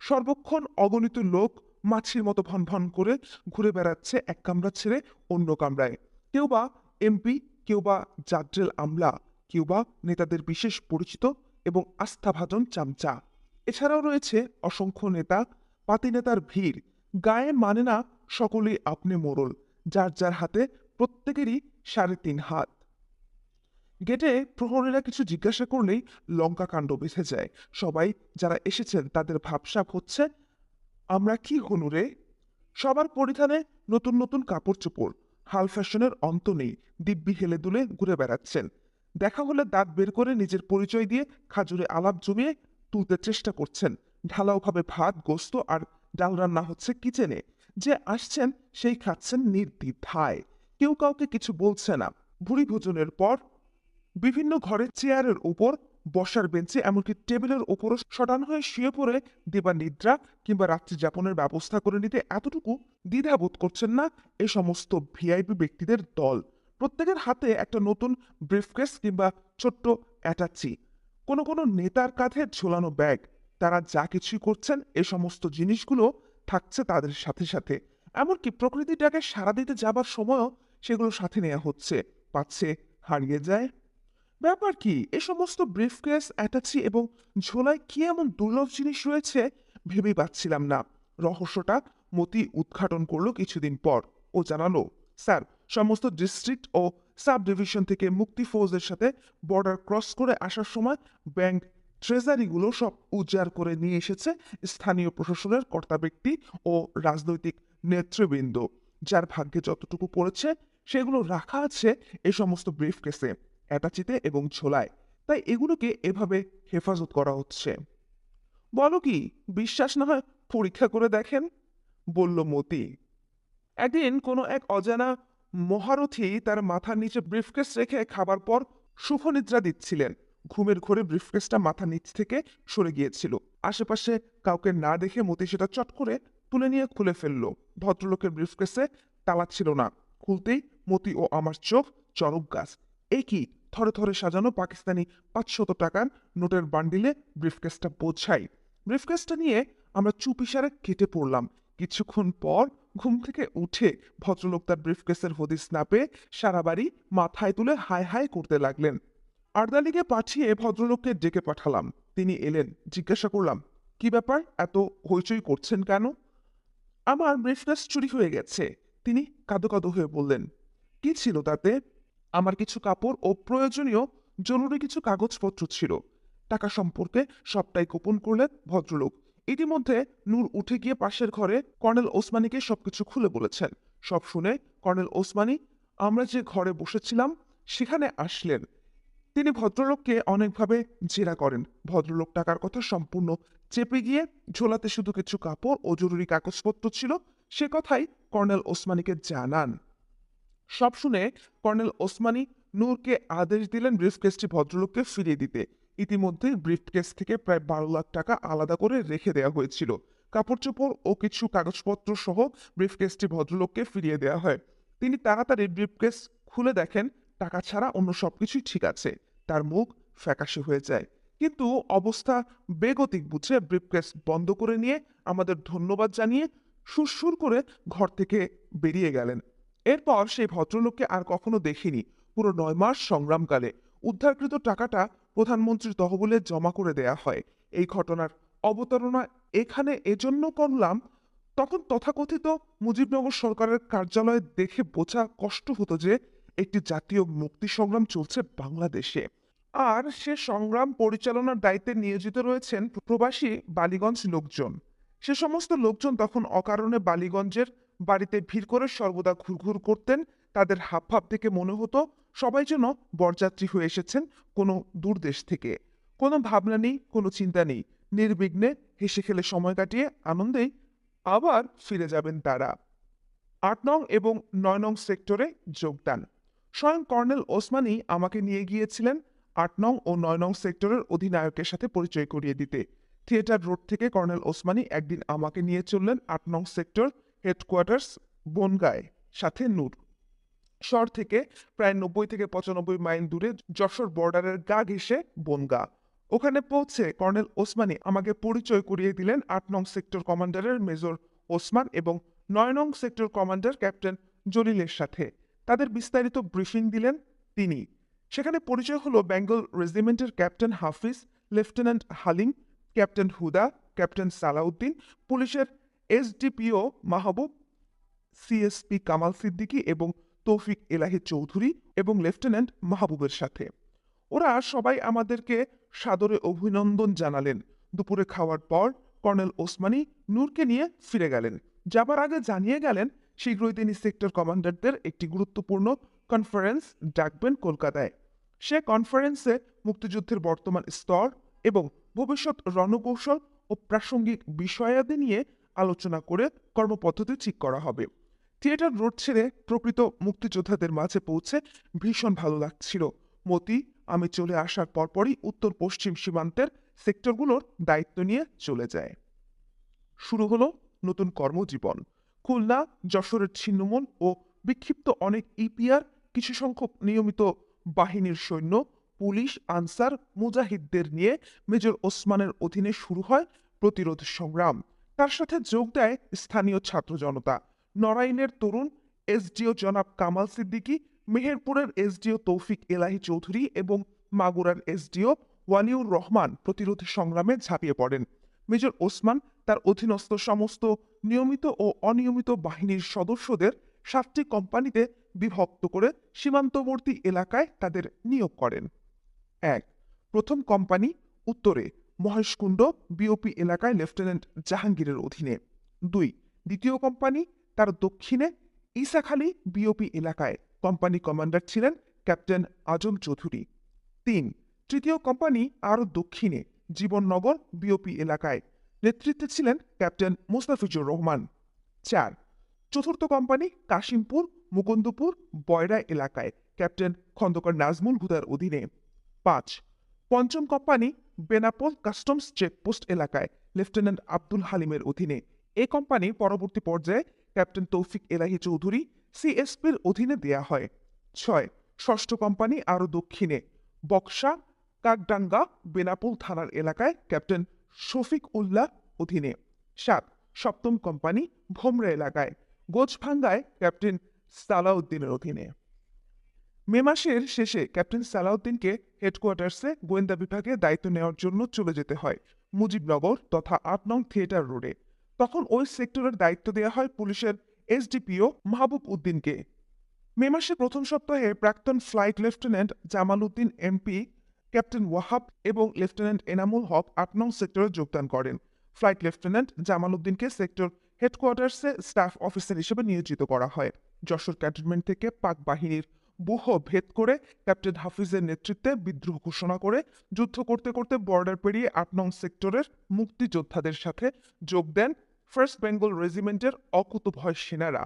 সর্বক্ষণ অগণিত লোক মাছির মতো ভন করে ঘুরে বেড়াচ্ছে এক কামরা ছেড়ে অন্য কামরায়। কেউ বা এমপি, কেউ বা জাদ্রেল আমলা, কেউ বা নেতাদের বিশেষ পরিচিত এবং আস্থাভাজন চামচা। এছাড়াও রয়েছে অসংখ্য নেতা, পাতি নেতার ভিড়। গায়ে মানে না সকলেই আপনি মোড়ল, যার যার হাতে প্রত্যেকেরই ৩.৫ হাত। গেটে প্রহরীরা কিছু জিজ্ঞাসা করলেই লঙ্কা কাণ্ড বেঁধে যায়। সবাই যারা এসেছেন তাদের ভাবসাব হচ্ছে, আমরা কি হনু রে? সবার পরিধানে নতুন নতুন কাপড় চোপড়, হাল ফ্যাশনের অন্ত নেই। দিব্যি হেলে দুলে ঘুরে বেড়াচ্ছেন। দেখা হলে দাঁত বের করে নিজের পরিচয় দিয়ে খাজুরে আলাপ জমিয়ে তুলতে চেষ্টা করছেন। ঢালাওভাবে ভাত, গোস্ত আর ডাল রান্না হচ্ছে কিচেনে। যে আসছেন সেই খাচ্ছেন নির্দ্বিধায়, কেউ কাউকে কিছু বলছে না। ভুরি ভোজনের পর বিভিন্ন ঘরের চেয়ারের উপর, বসার বেঞ্চে, এমনকি টেবিলের উপরও শটান হয়ে শুয়ে পড়ে দিবা নিদ্রা কিংবা রাত্রি যাপনের ব্যবস্থা করে নিতে এতটুকু দ্বিধাবোধ করছেন না এই সমস্ত ভিআইপি ব্যক্তিদের দল। প্রত্যেকের হাতে একটা নতুন ব্রিফকেস কিংবা ছোট্ট অ্যাটাচি, কোনো কোনো নেতার কাঁধে ঝোলানো ব্যাগ। তারা যা কিছুই করছেন এই সমস্ত জিনিসগুলো থাকছে তাদের সাথে সাথে। এমনকি প্রকৃতিটাকে সাড়া দিতে যাবার সময়ও সেগুলো সাথে নেওয়া হচ্ছে, পাচ্ছে হারিয়ে যায়। ব্যাপার কি, এ সমস্ত ব্রিফকেস, অ্যাটাচি এবং ঝোলায় কি এমন দুর্লভ জিনিস রয়েছে ভেবেই পাচ্ছিলাম না। রহস্যটা মতি উদ্ঘাটন করলো কিছুদিন পর। ও জানালো, স্যার, সমস্ত ডিস্ট্রিক্ট ও সাব ডিভিশন থেকে মুক্তি ফৌজের সাথে বর্ডার ক্রস করে আসার সময় ব্যাংক ট্রেজারিগুলো সব উজাড় করে নিয়ে এসেছে স্থানীয় প্রশাসনের কর্তা ব্যক্তি ও রাজনৈতিক নেতৃবৃন্দ। যার ভাগ্যে যতটুকু পড়েছে সেগুলো রাখা আছে এই সমস্ত ব্রিফকেসে, অ্যাটাচিতে এবং ঝোলায়। তাই এগুলোকে এভাবে হেফাজত করা হচ্ছে। বলো কি, বিশ্বাস না হয় পরীক্ষা করে দেখেন, বলল মতি। একদিন কোনো এক অজানা মহারথী তার মাথার নিচে ব্রিফকেস রেখে খাবার পর সুখনিদ্রা দিচ্ছিলেন। ঘুমের ঘোরে ব্রিফকেসটা মাথার নিচ থেকে সরে গিয়েছিল। আশেপাশে কাউকে না দেখে মতি সেটা চট করে তুলে নিয়ে খুলে ফেলল। ভদ্রলোকের ব্রিফকেসে তালা ছিল না। খুলতেই মতি ও আমার চোখ চরক গাছ। এ কি, থরে থরে সাজানো পাকিস্তানি 500 টাকার নোটের বান্ডিলে ব্রিফকেসটা বোঝাই। ব্রিফকেসটা নিয়ে আমরা চুপ ইশারে কেটে পড়লাম। কিছুক্ষণ পর ঘুম থেকে উঠে ভদ্রলোক তার ব্রিফকেসের হদিস না পেয়ে সারা বাড়ি মাথায় তুলে হায় হায় করতে লাগলেন। আর্দালিকে পাঠিয়ে ভদ্রলোককে ডেকে পাঠালাম। তিনি এলেন। জিজ্ঞাসা করলাম, কি ব্যাপার, এত হইচই করছেন কেন? আমার ব্রিফকেস চুরি হয়ে গেছে, তিনি কাঁদো কাঁদো হয়ে বললেন। কি ছিল তাতে? আমার কিছু কাপড় ও প্রয়োজনীয় জরুরি কিছু কাগজপত্র ছিল। টাকা সম্পর্কে সবটাই গোপন করলেন ভদ্রলোক। ইতিমধ্যে নূর উঠে গিয়ে পাশের ঘরে কর্নেল ওসমানীকে সবকিছু খুলে বলেছেন। সব শুনে কর্নেল ওসমানী আমরা যে ঘরে বসেছিলাম সেখানে আসলেন। তিনি ভদ্রলোককে অনেকভাবে জেরা করেন। ভদ্রলোক টাকার কথা সম্পূর্ণ চেপে গিয়ে ঝোলাতে শুধু কিছু কাপড় ও জরুরি কাগজপত্র ছিল সে কথাই কর্নেল ওসমানীকে জানান। সব শুনে কর্নেল ওসমানী নূরকে আদেশ দিলেন ব্রিফকেসটি ভদ্রলোককে ফিরিয়ে দিতে। ইতিমধ্যে ব্রিফকেস থেকে প্রায় 12 লাখ টাকা আলাদা করে রেখে দেওয়া হয়েছিল। কাপড় চোপড় ও কিছু কাগজপত্র সহ ব্রিফকেসটি ভদ্রলোককে ফিরিয়ে দেওয়া হয়। তিনি তাড়াতাড়ি ব্রিফকেস খুলে দেখেন টাকা ছাড়া অন্য সবকিছুই ঠিক আছে। তার মুখ ফ্যাকাশে হয়ে যায়, কিন্তু অবস্থা বেগতিক বুঝে ব্রিফকেস বন্ধ করে নিয়ে আমাদের ধন্যবাদ জানিয়ে সুরসুর করে ঘর থেকে বেরিয়ে গেলেন। এরপর সেই ভদ্রলোককে আর কখনো দেখিনি। পুরো 9 মাস সংগ্রামকালে উদ্ধারকৃত টাকাটা প্রধানমন্ত্রীর তহবিলে জমা করে দেয়া হয়। এই ঘটনার অবতারণা এখানে এজন্য করলাম, তখন তথাকথিত মুজিবনগর সরকারের কার্যালয় দেখে বোঝা কষ্ট হতো যে একটি জাতীয় মুক্তি সংগ্রাম চলছে বাংলাদেশে। আর সে সংগ্রাম পরিচালনার দায়িত্বে নিয়োজিত রয়েছেন প্রবাসী বালিগঞ্জ লোকজন। সে সমস্ত লোকজন তখন অকারণে বালিগঞ্জের বাড়িতে ভিড় করে সর্বদা ঘুরঘুর করতেন। তাদের হাবভাব দেখে মনে হতো সবাই যেন বরযাত্রী হয়ে এসেছেন কোনো দূর দেশ থেকে। কোনো ভাবনা নেই, কোনো চিন্তা নেই, নির্বিঘ্নে হেসে খেলে সময় কাটিয়ে আনন্দেই আবার ফিরে যাবেন তারা। 8 নং এবং 9 নং সেক্টরে যোগদান। স্বয়ং কর্নেল ওসমানী আমাকে নিয়ে গিয়েছিলেন 8 নং ও 9 নং সেক্টরের অধিনায়কের সাথে পরিচয় করিয়ে দিতে। থিয়েটার রোড থেকে কর্নেল ওসমানী একদিন আমাকে নিয়ে চললেন 8 নং সেক্টর হেডকোয়ার্টার্স বনগাঁয়, সাথে নূর। শহর থেকে প্রায় 90 থেকে 95 মাইল দূরে যশোর বর্ডারের গা ঘেঁষে বনগাঁ। ওখানে পৌঁছে কর্নেল ওসমানী আমাকে পরিচয় করিয়ে দিলেন 8 নং সেক্টর কমান্ডারের মেজর ওসমান এবং 9 নং সেক্টর কমান্ডার ক্যাপ্টেন জলিলের সাথে। তাদের বিস্তারিত ব্রিফিং দিলেন তিনি। সেখানে পরিচয় হলো বেঙ্গল রেজিমেন্টের ক্যাপ্টেন হাফিজ, লেফটেন্যান্ট হালিম, ক্যাপ্টেন হুদা, ক্যাপ্টেন সালাউদ্দিন, পুলিশের এসডিপিও মাহবুব, সিএসপি কামাল সিদ্দিকী এবং তৌফিক এলাহি চৌধুরী এবং লেফটেন্যান্ট মাহবুবের সাথে। ওরা সবাই আমাদেরকে সাদরে অভিনন্দন জানালেন। দুপুরে খাওয়ার পর কর্নেল ওসমানী নূরকে নিয়ে ফিরে গেলেন। যাবার আগে জানিয়ে গেলেন শীঘ্রই তিনি সেক্টর কমান্ডারদের একটি গুরুত্বপূর্ণ কনফারেন্স ডাকবেন কলকাতায়। সে কনফারেন্সে মুক্তিযুদ্ধের বর্তমান স্তর এবং ভবিষ্যৎ রণকৌশল ও প্রাসঙ্গিক বিষয়াদি নিয়ে আলোচনা করে কর্মপদ্ধতি ঠিক করা হবে। থিয়েটার রোড ছেড়ে প্রকৃত মুক্তিযোদ্ধাদের মাঝে পৌঁছে ভীষণ ভালো লাগছিল। মতি আমি চলে আসার পরপরই উত্তর পশ্চিম সীমান্তের সেক্টরগুলোর দায়িত্ব নিয়ে চলে যায়। শুরু হলো নতুন কর্মজীবন। খুলনা, যশোরের ছিন্নমূল ও বিক্ষিপ্ত অনেক ইপিআর, কিছু সংখ্যক নিয়মিত বাহিনীর সৈন্য, পুলিশ, আনসার, মুজাহিদদের নিয়ে মেজর ওসমানের অধীনে শুরু হয় প্রতিরোধ সংগ্রাম। তার সাথে যোগ দেয় স্থানীয় ছাত্র জনতা। নড়াইলের তরুণ এসডিও জনাব কামাল সিদ্দিকী, মেহেরপুরের এসডিও তৌফিক এলাহি চৌধুরী এবং মাগুরার এসডিও ওয়ালিউর রহমান প্রতিরোধ সংগ্রামে ঝাঁপিয়ে পড়েন। মেজর ওসমান তার অধীনস্থ সমস্ত নিয়মিত ও অনিয়মিত বাহিনীর সদস্যদের 7টি কোম্পানিতে বিভক্ত করে সীমান্তবর্তী এলাকায় তাদের নিয়োগ করেন। 1. প্রথম কোম্পানি উত্তরে মহেশকুণ্ড বিওপি এলাকায় লেফটেন্যান্ট জাহাঙ্গীরের অধীনে। 2. দ্বিতীয় কোম্পানি তার দক্ষিণে ঈসাখালী বিওপি এলাকায়, কোম্পানি কমান্ডার ছিলেন ক্যাপ্টেন আজম চৌধুরী। 3. তৃতীয় কোম্পানি আরও দক্ষিণে জীবননগর বিওপি এলাকায়, নেতৃত্বে ছিলেন ক্যাপ্টেন মোস্তাফিজুর রহমান। 4. চতুর্থ কোম্পানি কাশিমপুর মুকুন্দপুর বয়রা এলাকায়, ক্যাপ্টেন খন্দকার নাজমুল হুদার অধীনে। 5. পঞ্চম কোম্পানি বেনাপোল কাস্টমস চেকপোস্ট এলাকায়, লেফটেন্যান্ট আব্দুল হালিমের অধীনে। এ কোম্পানি পরবর্তী পর্যায়ে ক্যাপ্টেন তৌফিক এলাহি চৌধুরী সিএসপির অধীনে দেয়া হয়। 6. ষষ্ঠ কোম্পানি আরও দক্ষিণে বক্সা কাকডাঙ্গা বেনাপোল থানার এলাকায়, ক্যাপ্টেন শফিক উল্লাহ অধীনে। 7. সপ্তম কোম্পানি ভোমরা এলাকায় গোছভাঙ্গায়, ক্যাপ্টেন সালাউদ্দিনের অধীনে। মে মাসের শেষে ক্যাপ্টেন সালাউদ্দিনকে হেডকোয়ার্টার্সে গোয়েন্দা বিভাগে দায়িত্ব নেওয়ার জন্য চলে যেতে হয় মুজিবনগর তথা 8 নং থিয়েটার রোডে। তখন ওই সেক্টরের দায়িত্ব দেওয়া হয় পুলিশের এসডিপিও মাহবুব উদ্দিনকে। মে মাসের প্রথম সপ্তাহে প্রাক্তন flight lieutenant Jamal Uddin MP, captain Wahab এবং লেফটেন্যান্ট এনামুল হক 8 নং সেক্টরে যোগদান করেন। ফ্লাইট লেফটেন্যান্ট জামাল উদ্দিনকে সেক্টর হেডকোয়ার্টার্সে স্টাফ অফিসার হিসেবে নিয়োজিত করা হয়। যশোর ক্যান্টনমেন্ট থেকে পাক বাহিনীর ব্যূহ ভেদ করে ক্যাপ্টেন হাফিজের নেতৃত্বে বিদ্রোহ ঘোষণা করে যুদ্ধ করতে করতে বর্ডার পেরিয়ে 8 নং সেক্টরের মুক্তিযোদ্ধাদের সাথে যোগ দেন ফার্স্ট বেঙ্গল রেজিমেন্টের অকুতভয় সেনারা।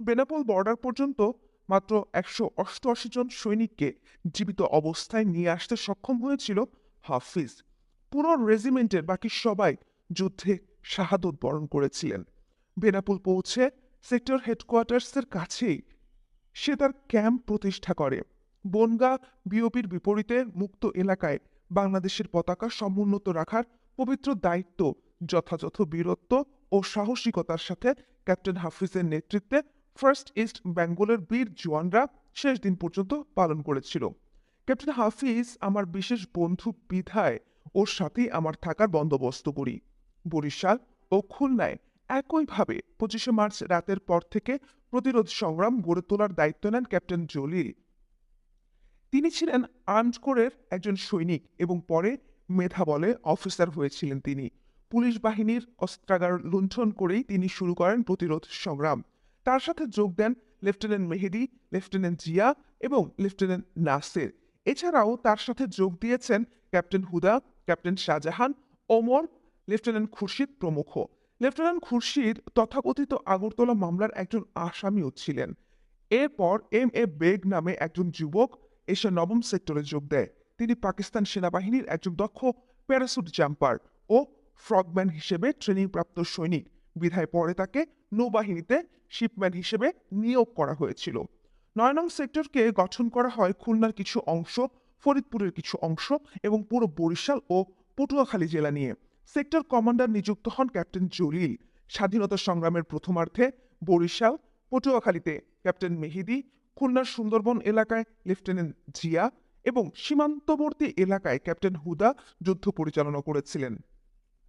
বেনাপোল বর্ডার পর্যন্ত মাত্র 188 জন সৈনিককে জীবিত অবস্থায় নিয়ে আসতে সক্ষম হয়েছিল হাফিজ। পুরো রেজিমেন্টের বাকি সবাই যুদ্ধে শাহাদত বরণ করেছিলেন। বেনাপোল পৌঁছে সেক্টর হেডকোয়ার্টার্সের কাছেই সে তার ক্যাম্প প্রতিষ্ঠা করে। বনগাঁ বিওপির বিপরীতে মুক্ত এলাকায় বাংলাদেশের পতাকা সমুন্নত রাখার পবিত্র দায়িত্ব যথাযথ বীরত্ব ও সাহসিকতার সাথে ক্যাপ্টেন হাফিজের নেতৃত্বে ফার্স্ট ইস্ট বেঙ্গলের বীর জওয়ানরা শেষ দিন পর্যন্ত পালন করেছিল। ক্যাপ্টেন হাফিজ আমার বিশেষ বন্ধু বিধায় ওর সাথেই আমার থাকার বন্দোবস্ত করি। বরিশাল ও খুলনায় একইভাবে 25শে মার্চ রাতের পর থেকে প্রতিরোধ সংগ্রাম গড়ে তোলার দায়িত্ব নেন ক্যাপ্টেন জলিল। তিনি ছিলেন আর্মড কোরের একজন সৈনিক এবং পরে মেধা বলে অফিসার হয়েছিলেন তিনি। পুলিশ বাহিনীর অস্ত্রাগার লুণ্ঠন করেই তিনি শুরু করেন প্রতিরোধ সংগ্রাম। তার সাথে যোগ দেন লেফটেন্যান্ট মেহেদি, লেফটেন্যান্ট জিয়া এবং লেফটেন্যান্ট নাসের। এছাড়াও তার সাথে যোগ দিয়েছেন ক্যাপ্টেন হুদা, ক্যাপ্টেন শাহজাহান, ওমর, লেফটেন্যান্ট খুরশিদ প্রমুখ। লেফটেন্যান্ট খুরশিদ তথাকথিত আগরতলা মামলার একজন আসামিও ছিলেন। এরপর এম এ বেগ নামে একজন যুবক এসে 9ম সেক্টরে যোগ দেয়। তিনি পাকিস্তান সেনাবাহিনীর একজন দক্ষ প্যারাসুট জাম্পার ও ফ্রগম্যান হিসেবে ট্রেনিংপ্রাপ্ত সৈনিক, বিধায় পরে তাকে নৌবাহিনীতে শিপম্যান হিসেবে নিয়োগ করা হয়েছিল। 9 নং সেক্টরকে গঠন করা হয় খুলনার কিছু অংশ, ফরিদপুরের কিছু অংশ এবং পুরো বরিশাল ও পটুয়াখালী জেলা নিয়ে। সেক্টর কমান্ডার নিযুক্ত হন ক্যাপ্টেন জলিল। স্বাধীনতা সংগ্রামের প্রথমার্ধে বরিশাল, পটুয়াখালীতে ক্যাপ্টেন মেহেদি, খুলনার সুন্দরবন এলাকায় লেফটেন্যান্ট জিয়া এবং সীমান্তবর্তী এলাকায় ক্যাপ্টেন হুদা যুদ্ধ পরিচালনা করেছিলেন।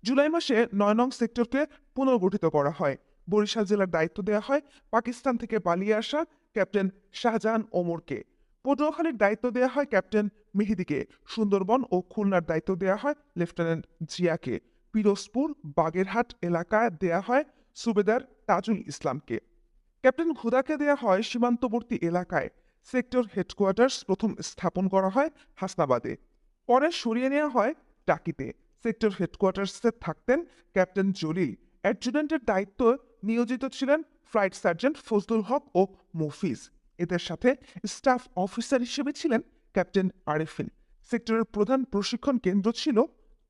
জুলাই মাসে 9 নং সেক্টরকে পুনর্গঠিত করা হয়। বরিশাল জেলার দায়িত্ব দেওয়া হয় পাকিস্তান থেকে পালিয়ে আসা ক্যাপ্টেন শাহজাহান ওমরকে। পটুয়াখালীর দায়িত্ব দেওয়া হয় ক্যাপ্টেন মেহেদিকে। সুন্দরবন ও খুলনার দায়িত্ব দেওয়া হয় লেফটেন্যান্ট জিয়াকে। পিরোজপুর, বাগেরহাট এলাকায় দেয়া হয় সুবেদার তাজুল ইসলামকে। ক্যাপ্টেন হুদাকে দেয়া হয় সীমান্তবর্তী এলাকায়। সেক্টর হেডকোয়ার্টার্স প্রথম স্থাপন করা হয় হাসনাবাদে, পরে সরিয়ে নেওয়া হয় টাকিতে। সেক্টর হেডকোয়ার্টার্সে থাকতেন ক্যাপ্টেন জলিল। অ্যাডজুটেন্টের দায়িত্ব নিয়োজিত ছিলেন ফ্লাইট সার্জেন্ট ফজলুল হক ও মফিজ। এদের সাথে স্টাফ অফিসার হিসেবে ছিলেন ক্যাপ্টেন আরেফিন। সেক্টরের প্রধান প্রশিক্ষণ কেন্দ্র ছিল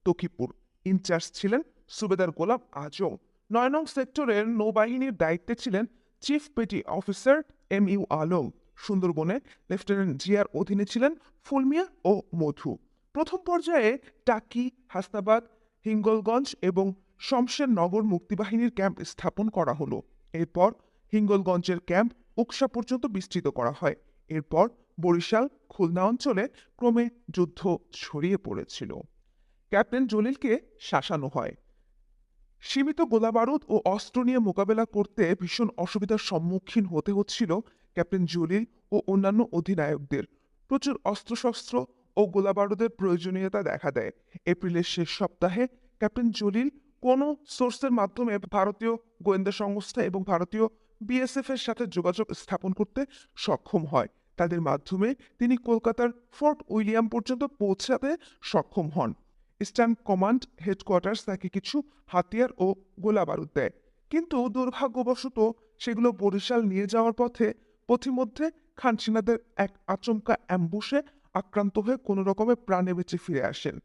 তকিপুর। ইনচার্জ ছিলেন সুবেদার গোলাম আজম। 9 নং সেক্টরের নৌবাহিনীর দায়িত্বে ছিলেন chief petty officer M U Alam. সুন্দরবনে লেফটেন্যান্ট জিয়ার অধীনে ছিলেন ফুলমিয়া ও মধু। প্রথম পর্যায়ে টাকি, হাসনাবাদ, হিঙ্গলগঞ্জ এবং শমশেরনগর মুক্তিবাহিনীর ক্যাম্প স্থাপন করা হলো। এরপর হিঙ্গলগঞ্জের ক্যাম্প উকসা পর্যন্ত বিস্তৃত করা হয়। এরপর বরিশাল, খুলনা অঞ্চলে ক্রমে যুদ্ধ ছড়িয়ে পড়েছিল। ক্যাপ্টেন জলিলকে শাসানো হয়। সীমিত গোলাবারুদ ও অস্ত্র নিয়ে মোকাবেলা করতে ভীষণ অসুবিধার সম্মুখীন হতে হচ্ছিল ক্যাপ্টেন জলিল ও অন্যান্য অধিনায়কদের। প্রচুর অস্ত্রশস্ত্র ও গোলাবারুদের প্রয়োজনীয়তা দেখা দেয়। এপ্রিলের শেষ সপ্তাহে ক্যাপ্টেন জলিল কোনো সোর্সের মাধ্যমে ভারতীয় গোয়েন্দা সংস্থা এবং ভারতীয় বিএসএফ এর সাথে যোগাযোগ স্থাপন করতে সক্ষম হয়। তাদের মাধ্যমে তিনি কলকাতার ফোর্ট উইলিয়াম পর্যন্ত পৌঁছাতে সক্ষম হন। ইস্টার্ন কমান্ড হেডকোয়ার্টার্স তাকে কিছু হাতিয়ার ও গোলাবারুদ দেয়, কিন্তু দুর্ভাগ্যবশত সেগুলো বরিশাল নিয়ে যাওয়ার পথে পথিমধ্যে খান সেনাদের এক আচমকা অ্যাম্বুশে আক্রান্ত হয়ে কোনো রকমে প্রাণে বেঁচে ফিরে আসেন।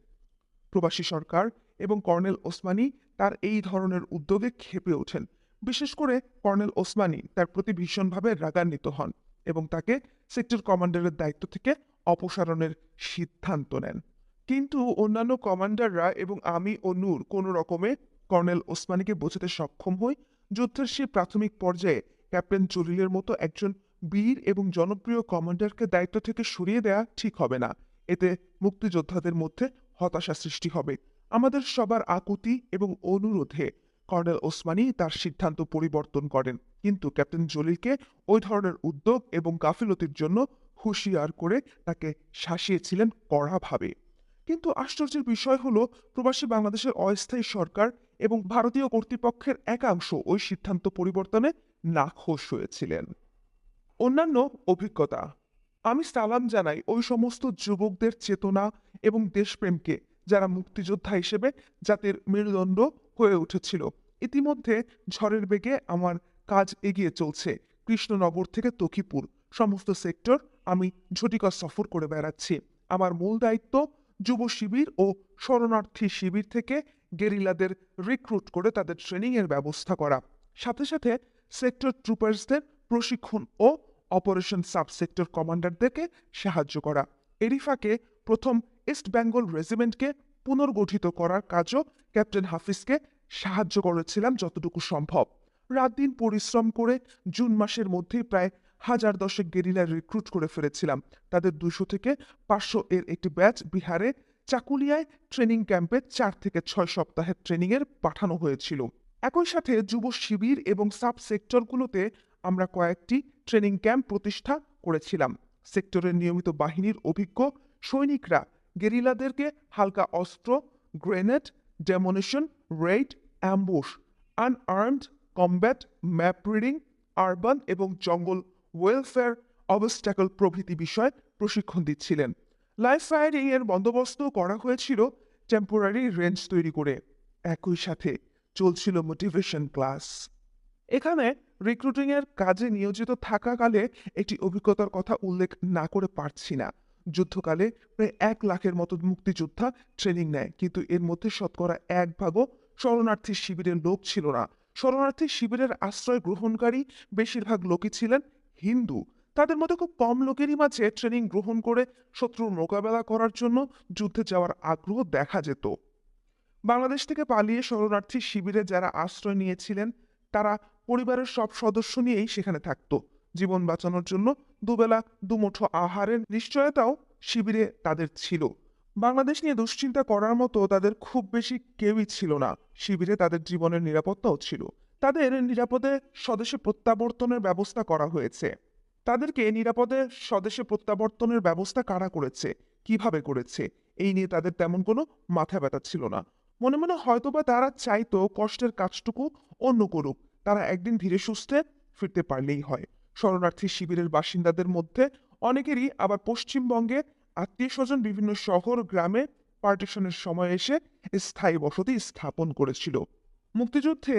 প্রবাসী সরকার এবং কর্নেল ওসমানী তার এই ধরনের উদ্যোগে ক্ষেপে ওঠেন। বিশেষ করে কর্নেল ওসমানী তার প্রতি ভীষণভাবে রাগান্বিত হন এবং তাকে সেক্টর কমান্ডারের দায়িত্ব থেকে অপসারণের সিদ্ধান্ত নেন। কিন্তু অন্যান্য কমান্ডাররা এবং আমি ও নূর কোনো রকমে কর্নেল ওসমানীকে বোঝাতে সক্ষম হই যুদ্ধের সেই প্রাথমিক পর্যায়ে ক্যাপ্টেন জলিলের মতো একজন বীর এবং জনপ্রিয় কমান্ডারকে দায়িত্ব থেকে সরিয়ে দেয়া ঠিক হবে না। এতে মুক্তিযোদ্ধাদের মধ্যে হতাশা সৃষ্টি হবে। আমাদের সবার আকুতি এবং অনুরোধে কর্নেল ওসমানী তার সিদ্ধান্ত পরিবর্তন করেন, কিন্তু ক্যাপ্টেন জলিলকে ওই ধরনের উদ্যোগ এবং গাফিলতির জন্য হুঁশিয়ার করে তাকে শাসিয়েছিলেন কড়াভাবে। কিন্তু আশ্চর্যের বিষয় হলো, প্রবাসী বাংলাদেশের অস্থায়ী সরকার এবং ভারতীয় কর্তৃপক্ষের একাংশ ওই সিদ্ধান্ত পরিবর্তনে নাখোশ হয়েছিলেন। অন্যান্য অভিজ্ঞতা। আমি সালাম জানাই ওই সমস্ত যুবকদের চেতনা এবং দেশপ্রেমকে যারা মুক্তিযোদ্ধা হিসেবে জাতির মেরুদণ্ড হয়ে উঠেছিল। ইতিমধ্যে ঝড়ের বেগে আমার কাজ এগিয়ে চলছে। কৃষ্ণনগর থেকে তকিপুর সমস্ত সেক্টর আমি ঝটিকা সফর করে বেড়াচ্ছি। আমার মূল দায়িত্ব যুব শিবির ও শরণার্থী শিবির থেকে গেরিলাদের রিক্রুট করে তাদের ট্রেনিং এর ব্যবস্থা করা, সাথে সাথে সেক্টর ট্রুপার্সদের প্রশিক্ষণ ও অপারেশন সাবসেক্টর কমান্ডারদেরকে সাহায্য করা। এরই ফাঁকে প্রথম ইস্ট বেঙ্গল রেজিমেন্টকে পুনর্গঠিত করার কাজও ক্যাপ্টেন হাফিজকে সাহায্য করেছিলাম যতটুকু সম্ভব। রাত দিন পরিশ্রম করে জুন মাসের মধ্যেই প্রায় 1010 গেরিলা রিক্রুট করে ফেলেছিলাম। তাদের 200 থেকে 500 এর একটি ব্যাচ বিহারে চাকুলিয়ায় ট্রেনিং ক্যাম্পে 4 থেকে 6 সপ্তাহের ট্রেনিং এর পাঠানো হয়েছিল। একই সাথে যুব শিবির এবং সাব সেক্টরগুলোতে আমরা কয়েকটি ট্রেনিং ক্যাম্প প্রতিষ্ঠা করেছিলাম। সেক্টরের নিয়মিত বাহিনীর অভিজ্ঞ সৈনিকরা গেরিলাদেরকে হালকা অস্ত্র, grenade, demolition, raid, ambush, unarmed combat, map reading, urban এবং জঙ্গল ওয়েলফেয়ার, অবস্ট্যাকল প্রভৃতি বিষয়ে প্রশিক্ষণ দিচ্ছিলেন। লাইভ ফায়ারিং এর বন্দোবস্ত করা হয়েছিল টেম্পোরারি রেঞ্জ তৈরি করে। একই সাথে চলছিল মোটিভেশন ক্লাস। এখানে রিক্রুটিং এর কাজে নিয়োজিত থাকাকালে একটি অভিজ্ঞতার কথা উল্লেখ না করে পারছি না। যুদ্ধকালে প্রায় 1 লাখের মতো মুক্তিযোদ্ধা ট্রেনিং নেয়, কিন্তু এর মধ্যে শতকরা 1 ভাগও শরণার্থী শিবিরের লোক ছিল না। শরণার্থী শিবিরের আশ্রয় গ্রহণকারী বেশিরভাগ লোকই ছিলেন হিন্দু। তাদের মধ্যে খুব কম লোকেরই মাঝে ট্রেনিং গ্রহণ করে শত্রুর মোকাবেলা করার জন্য যুদ্ধে যাওয়ার আগ্রহ দেখা যেত। বাংলাদেশ থেকে পালিয়ে শরণার্থী শিবিরে যারা আশ্রয় নিয়েছিলেন তারা পরিবারের সব সদস্য নিয়েই সেখানে থাকত। জীবন বাঁচানোর জন্য দুবেলা দুমুঠো আহারের নিশ্চয়তাও শিবিরে তাদের ছিল। বাংলাদেশ নিয়ে দুশ্চিন্তা করার মতো তাদের খুব বেশি কেউই ছিল না। শিবিরে তাদের জীবনের নিরাপত্তাও ছিল। তাদের নিরাপদে স্বদেশে প্রত্যাবর্তনের ব্যবস্থা করা হয়েছে। তাদেরকে নিরাপদে স্বদেশে প্রত্যাবর্তনের ব্যবস্থা কারা করেছে, কিভাবে করেছে, এই নিয়ে তাদের তেমন কোনো মাথা ব্যথা ছিল না। মনে মনে হয়তোবা তারা চাইতো কষ্টের কাজটুকু অন্য করুক, তারা একদিন ধীরে সুস্থে ফিরতে পারলেই হয়। শরণার্থী শিবিরের বাসিন্দাদের মধ্যে অনেকেরই আবার পশ্চিমবঙ্গে আত্মীয় স্বজন বিভিন্ন শহর গ্রামে পার্টিশনের সময় এসে স্থায়ী বসতি স্থাপন করেছিল। মুক্তিযুদ্ধে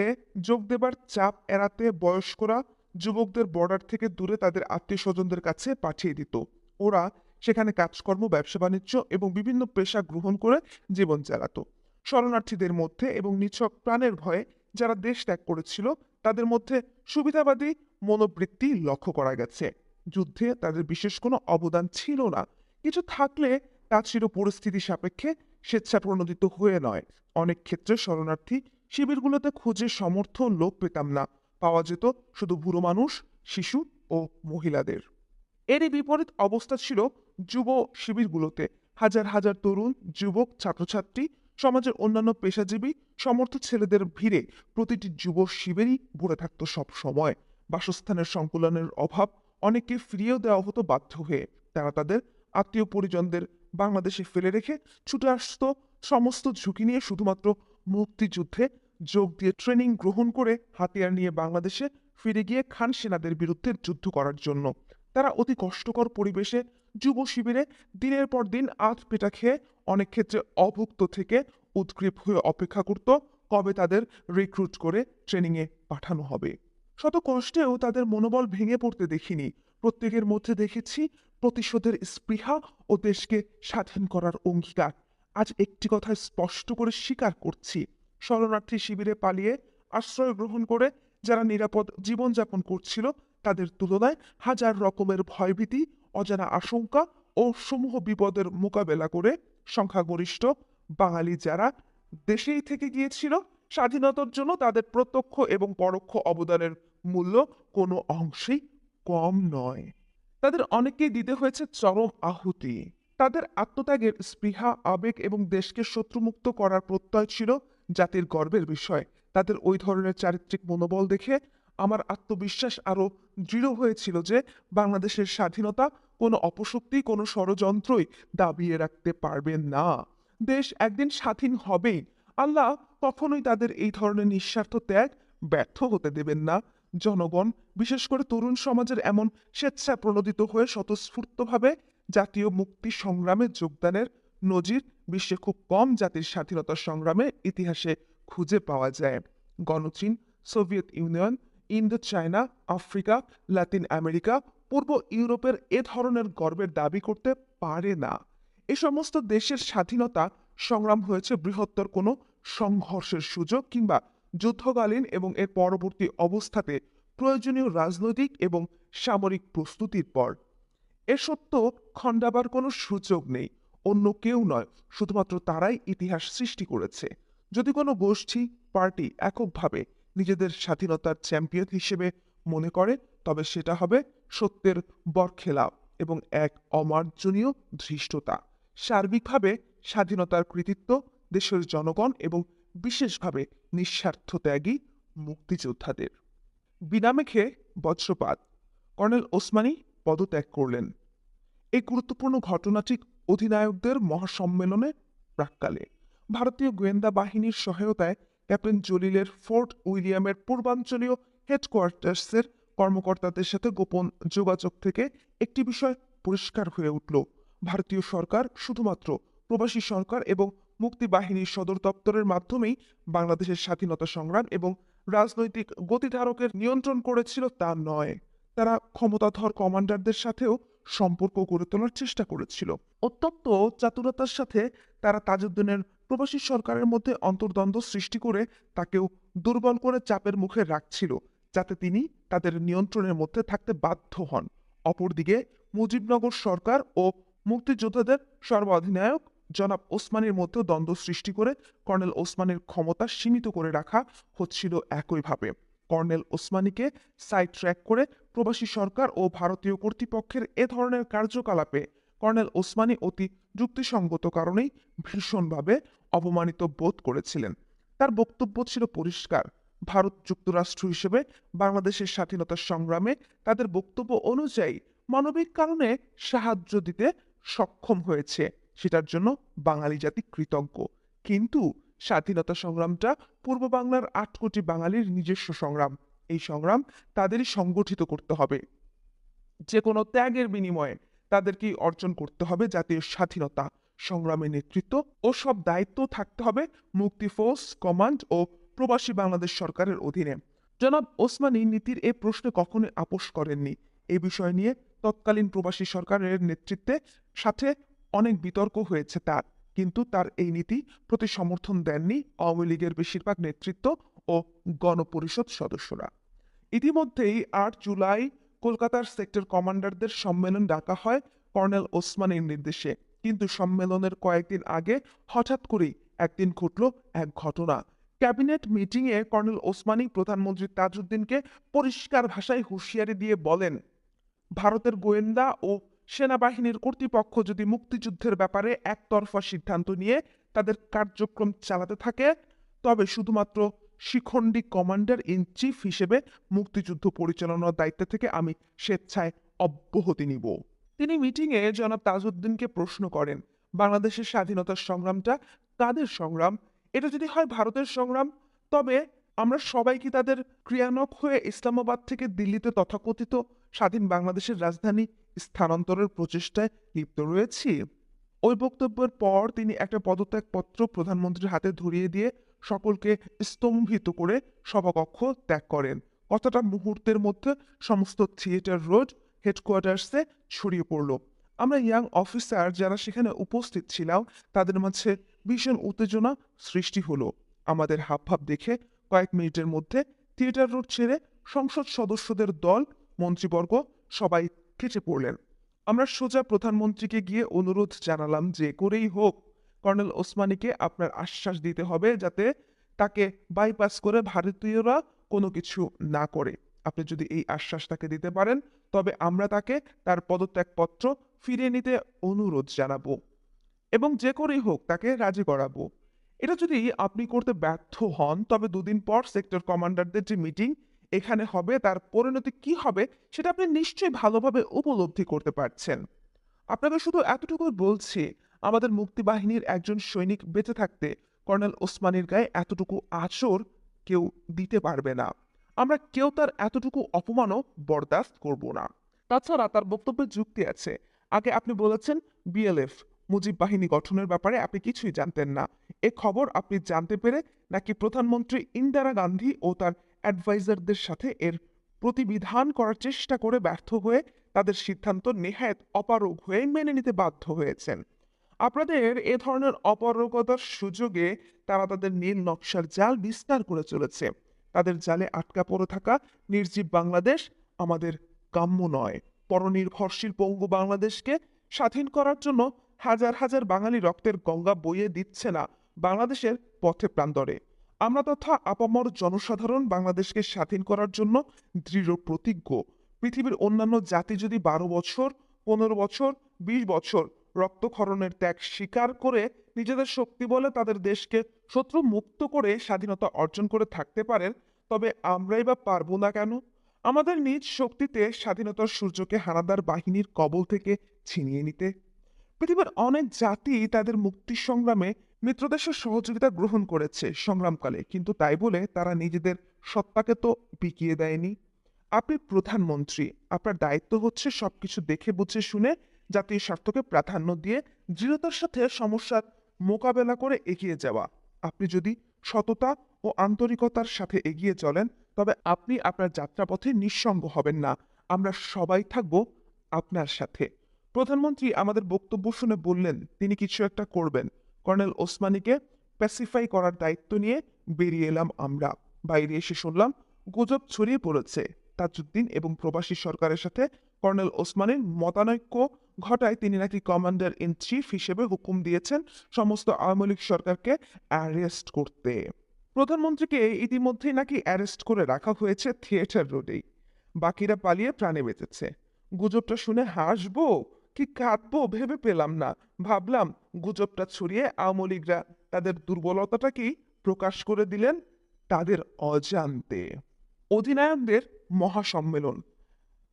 যোগ দেবার চাপ এড়াতে বয়স্করা যুবকদের বর্ডার থেকে দূরে তাদের আত্মীয় স্বজনদের কাছে পাঠিয়ে দিত। ওরা সেখানে কাজকর্ম, ব্যবসা বাণিজ্য এবং বিভিন্ন পেশা গ্রহণ করে জীবন চালাতো। শরণার্থীদের মধ্যে এবং নিছক প্রাণের ভয়ে যারা দেশ ত্যাগ করেছিল তাদের মধ্যে সুবিধাবাদী মনোবৃত্তি লক্ষ্য করা গেছে। যুদ্ধে তাদের বিশেষ কোনো অবদান ছিল না, কিছু থাকলে তা ছিল পরিস্থিতি সাপেক্ষে স্বেচ্ছাপ্রণোদিত হয়ে নয়। অনেক ক্ষেত্রে শরণার্থী শিবিরগুলোতে খুঁজে সমর্থ লোক পেতাম না। পাওয়া যেত শুধু বুড়ো মানুষ, শিশু ও মহিলাদের। এরই বিপরীত অবস্থা ছিল যুব শিবিরগুলোতে। হাজার হাজার তরুণ, যুবক, ছাত্রছাত্রী, সমাজের অন্যান্য পেশাজীবী, সমর্থ ছেলেদের ভিড়ে প্রতিটি যুব শিবিরই ভরে থাকতো সব সময়। বাসস্থানের সংকুলনের অভাব অনেককে ফিরিয়েও দেওয়া হতো বাধ্য হয়ে। তারা তাদের আত্মীয় পরিজনদের বাংলাদেশে ফেলে রেখে ছুটে আসতো সমস্ত ঝুঁকি নিয়ে শুধুমাত্র মুক্তিযুদ্ধে যোগ দিয়ে ট্রেনিং গ্রহণ করে হাতিয়ার নিয়ে বাংলাদেশে ফিরে গিয়ে খান সেনাদের বিরুদ্ধে যুদ্ধ করার জন্য। তারা অতি কষ্টকর পরিবেশে যুব শিবিরে দিনের পর দিন আধ পেটা খেয়ে অনেক ক্ষেত্রে অভুক্ত থেকে উদ্গ্রীব হয়ে অপেক্ষা করত কবে তাদের রিক্রুট করে ট্রেনিংয়ে পাঠানো হবে। শত কষ্টেও তাদের মনোবল ভেঙে পড়তে দেখিনি। প্রত্যেকের মধ্যে দেখেছি প্রতিশোধের স্পৃহা ও দেশকে স্বাধীন করার অঙ্গীকার। আজ একটি কথা স্পষ্ট করে স্বীকার করছি, শরণার্থী শিবিরে পালিয়ে আশ্রয় গ্রহণ করে যারা নিরাপদ জীবনযাপন করছিল তাদের তুলনায় হাজার রকমের ভয়ভীতি, অজানা আশঙ্কা ও সমূহ বিপদের মোকাবেলা করে সংখ্যাগরিষ্ঠ বাঙালি যারা দেশেই থেকে গিয়েছিল, স্বাধীনতার জন্য তাদের প্রত্যক্ষ এবং পরোক্ষ অবদানের মূল্য কোনো অংশেই কম নয়। তাদের অনেককেই দিতে হয়েছে চরম আহুতি। তাদের আত্মত্যাগের স্পৃহা, আবেগ এবং দেশকে শত্রুমুক্ত করার প্রত্যয় ছিল জাতির গর্বের বিষয়। তাদের ওই ধরনের চারিত্রিক মনোবল দেখে আমার আত্মবিশ্বাস আরো দৃঢ় হয়েছিল যে বাংলাদেশের স্বাধীনতা কোনো অপশক্তি, কোনো ষড়যন্ত্রই দাবিয়ে রাখতে পারবে না। দেশ একদিন স্বাধীন হবেই। আল্লাহ কখনোই তাদের এই ধরনের নিঃস্বার্থ ত্যাগ ব্যর্থ হতে দেবেন না। জনগণ, বিশেষ করে তরুণ সমাজের এমন স্বেচ্ছা প্রণোদিত হয়ে স্বতঃস্ফূর্তভাবে জাতীয় মুক্তি সংগ্রামে যোগদানের নজির বিশ্বে খুব কম জাতির স্বাধীনতা সংগ্রামের ইতিহাসে খুঁজে পাওয়া যায়। গণচীন, Soviet Union, Indochina, Africa, Latin America, পূর্ব ইউরোপের এ ধরনের গর্বের দাবি করতে পারে না। এ সমস্ত দেশের স্বাধীনতা সংগ্রাম হয়েছে বৃহত্তর কোনো সংঘর্ষের সুযোগ কিংবা যুদ্ধকালীন এবং এর পরবর্তী অবস্থাতে প্রয়োজনীয় রাজনৈতিক এবং সামরিক প্রস্তুতির পর। এ সত্য খণ্ডাবার কোনো সুযোগ নেই। অন্য কেউ নয়, শুধুমাত্র তারাই ইতিহাস সৃষ্টি করেছে। যদি কোনো গোষ্ঠী, পার্টি এককভাবে নিজেদের স্বাধীনতার চ্যাম্পিয়ন হিসেবে মনে করে, তবে সেটা হবে সত্যের বরখেলাপ এবং এক অমার্জনীয় ধৃষ্টতা। সার্বিকভাবে স্বাধীনতার কৃতিত্ব দেশের জনগণ এবং বিশেষভাবে নিঃস্বার্থ ত্যাগী মুক্তিযোদ্ধাদের। বিনা মেঘে বজ্রপাত, কর্নেল ওসমানী পদত্যাগ করলেন। এই গুরুত্বপূর্ণ ঘটনাটি অধিনায়কদের মহাসম্মেলনে প্রাক্কালে ভারতীয় গোয়েন্দা বাহিনীর সহায়তায় ক্যাপ্টেন জলিলের ফোর্ট উইলিয়ামের পূর্বাঞ্চলীয় হেডকোয়ার্টার্সের কর্মকর্তাদের সাথে গোপন যোগাযোগ থেকে একটি বিষয় পরিষ্কার হয়ে উঠল। ভারতীয় সরকার শুধুমাত্র প্রবাসী সরকার এবং মুক্তি বাহিনীর সদর দপ্তরের মাধ্যমেই বাংলাদেশের স্বাধীনতা সংগ্রাম এবং রাজনৈতিক গতিধারকের নিয়ন্ত্রণ করেছিল তা নয়, তারা ক্ষমতাধর কমান্ডারদের সাথেও সম্পর্ক গড়ে তোলার চেষ্টা করেছিল। অত্যন্ত চাতুরতার সাথে তারা তাজউদ্দিনের প্রবাসী সরকারের মধ্যে অন্তর্দ্বন্দ্ব সৃষ্টি করে তাকেও দুর্বল করে চাপের মুখে রাখছিল, যাতে তিনি তাদের নিয়ন্ত্রণের মধ্যে থাকতে বাধ্য হন। অপরদিকে মুজিবনগর সরকার ও মুক্তিযোদ্ধাদের সর্বাধিনায়ক জনাব ওসমানীর মধ্যে দ্বন্দ্ব সৃষ্টি করে কর্নেল ওসমানীর ক্ষমতা সীমিত করে রাখা হচ্ছিল। একইভাবে কর্নেল ওসমানীকে সাইড ট্র্যাক করে প্রবাসী সরকার ও ভারতীয় কর্তৃপক্ষের এ ধরনের কার্যকলাপে কর্নেল ওসমানী অতি যুক্তিসঙ্গত কারণেই ভীষণভাবে অপমানিত বোধ করেছিলেন। তার বক্তব্য ছিল পরিষ্কার, ভারত যুক্তরাষ্ট্র হিসেবে বাংলাদেশের স্বাধীনতা সংগ্রামে তাদের বক্তব্য অনুযায়ী মানবিক কারণে সাহায্য দিতে সক্ষম হয়েছে, সেটার জন্য বাঙালি জাতি কৃতজ্ঞ। কিন্তু স্বাধীনতা সংগ্রামটা পূর্ব বাংলার ৮ কোটি বাঙালির নিজস্ব সংগ্রাম। এই সংগ্রাম তাদেরই সংগঠিত করতে হবে। যে কোনো ত্যাগের বিনিময়ে তাদেরকেই অর্জন করতে হবে জাতীয় স্বাধীনতা সংগ্রামের নেতৃত্ব ও সব দায়িত্ব থাকতে হবে মুক্তি ফোর্স কমান্ড ও প্রবাসী বাংলাদেশ সরকারের অধীনে। জনাব ওসমানী নীতির এ প্রশ্নে কখনোই আপোষ করেননি। এই বিষয় নিয়ে তৎকালীন প্রবাসী সরকারের নেতৃত্বে সাথে অনেক বিতর্ক হয়েছে তার, কিন্তু তার এই নীতি প্রতি সমর্থন দেননি আওয়ামী লীগের বেশিরভাগ নেতৃত্ব ও গণপরিষদ সদস্যরা। ইতিমধ্যেই ৮ জুলাই কলকাতার সেক্টর কমান্ডারদের সম্মেলন ডাকা হয় কর্নেল ওসমানীর নির্দেশে, কিন্তু সম্মেলনের কয়েকদিন আগে হঠাৎ করেই একদিন ঘটল এক ঘটনা। ক্যাবিনেট মিটিংয়ে কর্নেল ওসমানী প্রধানমন্ত্রী তাজউদ্দিনকে পরিষ্কার ভাষায় হুঁশিয়ারি দিয়ে বলেন, ভারতের গোয়েন্দা ও সেনাবাহিনীর কর্তৃপক্ষ যদি মুক্তিযুদ্ধের ব্যাপারে একতরফা সিদ্ধান্ত নিয়ে তাদের কার্যক্রম চালাতে থাকে, তবে শুধুমাত্র শিখণ্ডী কমান্ডার ইন চিফ হিসেবে মুক্তিযুদ্ধ পরিচালনার দায়িত্ব থেকে আমি স্বেচ্ছায় অব্যাহতি নিব। তিনি মিটিংয়ে জনাব তাজউদ্দিনকে প্রশ্ন করেন, বাংলাদেশের স্বাধীনতার সংগ্রামটা কাদের সংগ্রাম? এটা যদি হয় ভারতের সংগ্রাম, তবে আমরা সবাই কি তাদের ক্রিয়ানক হয়ে ইসলামাবাদ থেকে দিল্লিতে তথাকথিত স্বাধীন বাংলাদেশের রাজধানী স্থানান্তরের প্রচেষ্টায় লিপ্ত রয়েছি? ওই বক্তব্যের পর তিনি একটা পদত্যাগপত্র প্রধানমন্ত্রীর হাতে ধরিয়ে দিয়ে সকলকে স্তম্ভিত করে সভাকক্ষ ত্যাগ করেন। কথাটা মুহূর্তের মধ্যে সমস্ত থিয়েটার রোড হেডকোয়ার্টার্সে ছড়িয়ে পড়ল। আমরা ইয়াং অফিসার যারা সেখানে উপস্থিত ছিলাম তাদের মাঝে ভীষণ উত্তেজনা সৃষ্টি হলো। আমাদের হাবভাব দেখে কয়েক মিনিটের মধ্যে থিয়েটার রোড ছেড়ে সংসদ সদস্যদের দল, মন্ত্রীবর্গ সবাই কেটে পড়লেন। আমরা সোজা প্রধানমন্ত্রীকে গিয়ে অনুরোধ জানালাম যে করেই হোক কর্নেল ওসমানীকে আপনার আশ্বাস দিতে হবে যাতে তাকে বাইপাস করে ভারতীয়রা কোনো কিছু না করে। আপনি যদি এই আশ্বাস তাকে দিতে পারেন তবে আমরা তাকে তার পদত্যাগপত্র ফিরিয়ে নিতে অনুরোধ জানাবো এবং যে করেই হোক তাকে রাজি করাবো। এটা যদি আপনি করতে ব্যর্থ হন তবে দুদিন পর সেক্টর কমান্ডারদের যে মিটিং এখানে হবে তার পরিণতি কি হবে সেটা আপনি নিশ্চয়ই ভালোভাবে উপলব্ধি করতে পারছেন। আপনাকে শুধু এতটুকুই বলছি, আমাদের মুক্তিবাহিনীর একজন সৈনিক বেঁচে থাকতে কর্নেল ওসমানীর গায়ে এতটুকু আঁচড় কেউ দিতে পারবে না। আমরা কেউ তার এতটুকু অপমানও বরদাস্ত করব না। তাছাড়া তার বক্তব্যে যুক্তি আছে। আগে আপনি বলেছেন বিএলএফ মুজিব বাহিনী গঠনের ব্যাপারে আপনি কিছুই জানতেন না। এ খবর আপনি জানতে পেরে নাকি প্রধানমন্ত্রী ইন্দিরা গান্ধী ও তার অ্যাডভাইজারদের সাথে এর প্রতিবিধান করার চেষ্টা করে ব্যর্থ হয়ে তাদের সিদ্ধান্ত নেহায়েত অপারগ হয়ে মেনে নিতে বাধ্য হয়েছেন? আপনাদের এ ধরনের অপারগতার সুযোগে তারা তাদের নীল নকশার জাল বিস্তার করে চলেছে। তাদের জালে আটকা পড়ে থাকা নির্জীব বাংলাদেশ আমাদের কাম্য নয়। পরনির্ভরশীল পঙ্গু বাংলাদেশকে স্বাধীন করার জন্য হাজার হাজার বাঙালি রক্তের গঙ্গা বইয়ে দিচ্ছে না বাংলাদেশের পথে প্রান্তরে। আমরা তথা আপামর জনসাধারণ বাংলাদেশকে স্বাধীন করার জন্য দৃঢ় প্রতিজ্ঞ। পৃথিবীর অন্যান্য জাতি যদি 12 বছর, 15 বছর, 20 বছর রক্তক্ষরণের ত্যাগ স্বীকার করে নিজেদের শক্তি বলে তাদের দেশকে শত্রু মুক্ত করে স্বাধীনতা অর্জন করে থাকতে পারেন, তবে আমরাই বা পারবো না কেন? আমাদের নিজ শক্তিতে স্বাধীনতার সূর্যকে হানাদার বাহিনীর কবল থেকে ছিনিয়ে নিতে। পৃথিবীর অনেক জাতি তাদের মুক্তি সংগ্রামে মিত্রদেশের সহযোগিতা গ্রহণ করেছে সংগ্রামকালে, কিন্তু তাই বলে তারা নিজেদের সত্তাকে তো বিকিয়ে দেয়নি। আপনি প্রধানমন্ত্রী, আপনার দায়িত্ব হচ্ছে সবকিছু দেখে বুঝে শুনে জাতীয় স্বার্থকে প্রাধান্য দিয়ে দৃঢ়তার সাথে সমস্যার মোকাবেলা করে এগিয়ে যাওয়া। আপনি যদি সততা ও আন্তরিকতার সাথে এগিয়ে চলেন তবে আপনি আপনার যাত্রাপথে নিঃসঙ্গ হবেন না। আমরা সবাই থাকব আপনার সাথে। প্রধানমন্ত্রী আমাদের বক্তব্য শুনে বললেন তিনি কিছু একটা করবেন। কর্নেল ওসমানীকে প্যাসিফাই করার দায়িত্ব নিয়ে বেরিয়ে এলাম আমরা। বাইরে এসে শুনলাম গুজব ছড়িয়ে পড়েছে তাজউদ্দিন এবং প্রবাসী সরকারের সাথে কর্নেল ওসমানীর মতানৈক্য ঘটায় তিনি নাকি কমান্ডার ইন চিফ হিসেবে হুকুম দিয়েছেন সমস্ত আওয়ামী লীগ সরকারকে অ্যারেস্ট করতে। প্রধানমন্ত্রীকে ইতিমধ্যেই নাকি অ্যারেস্ট করে রাখা হয়েছে থিয়েটার রোডেই। বাকিরা পালিয়ে প্রাণে বেঁচেছে। গুজবটা শুনে হাসবো কি কাঁদবো ভেবে পেলাম না। ভাবলাম গুজবটা ছড়িয়ে আওয়ামী লীগরা তাদের দুর্বলতাটাকেই প্রকাশ করে দিলেন তাদের অজান্তে। অধিনায়কদের মহাসম্মেলন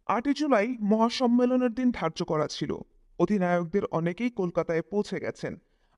8ই জুলাই মহাসম্মেলনের দিন ধার্য করা ছিল। অধিনায়কদের অনেকেই কলকাতায় পৌঁছে গেছেন।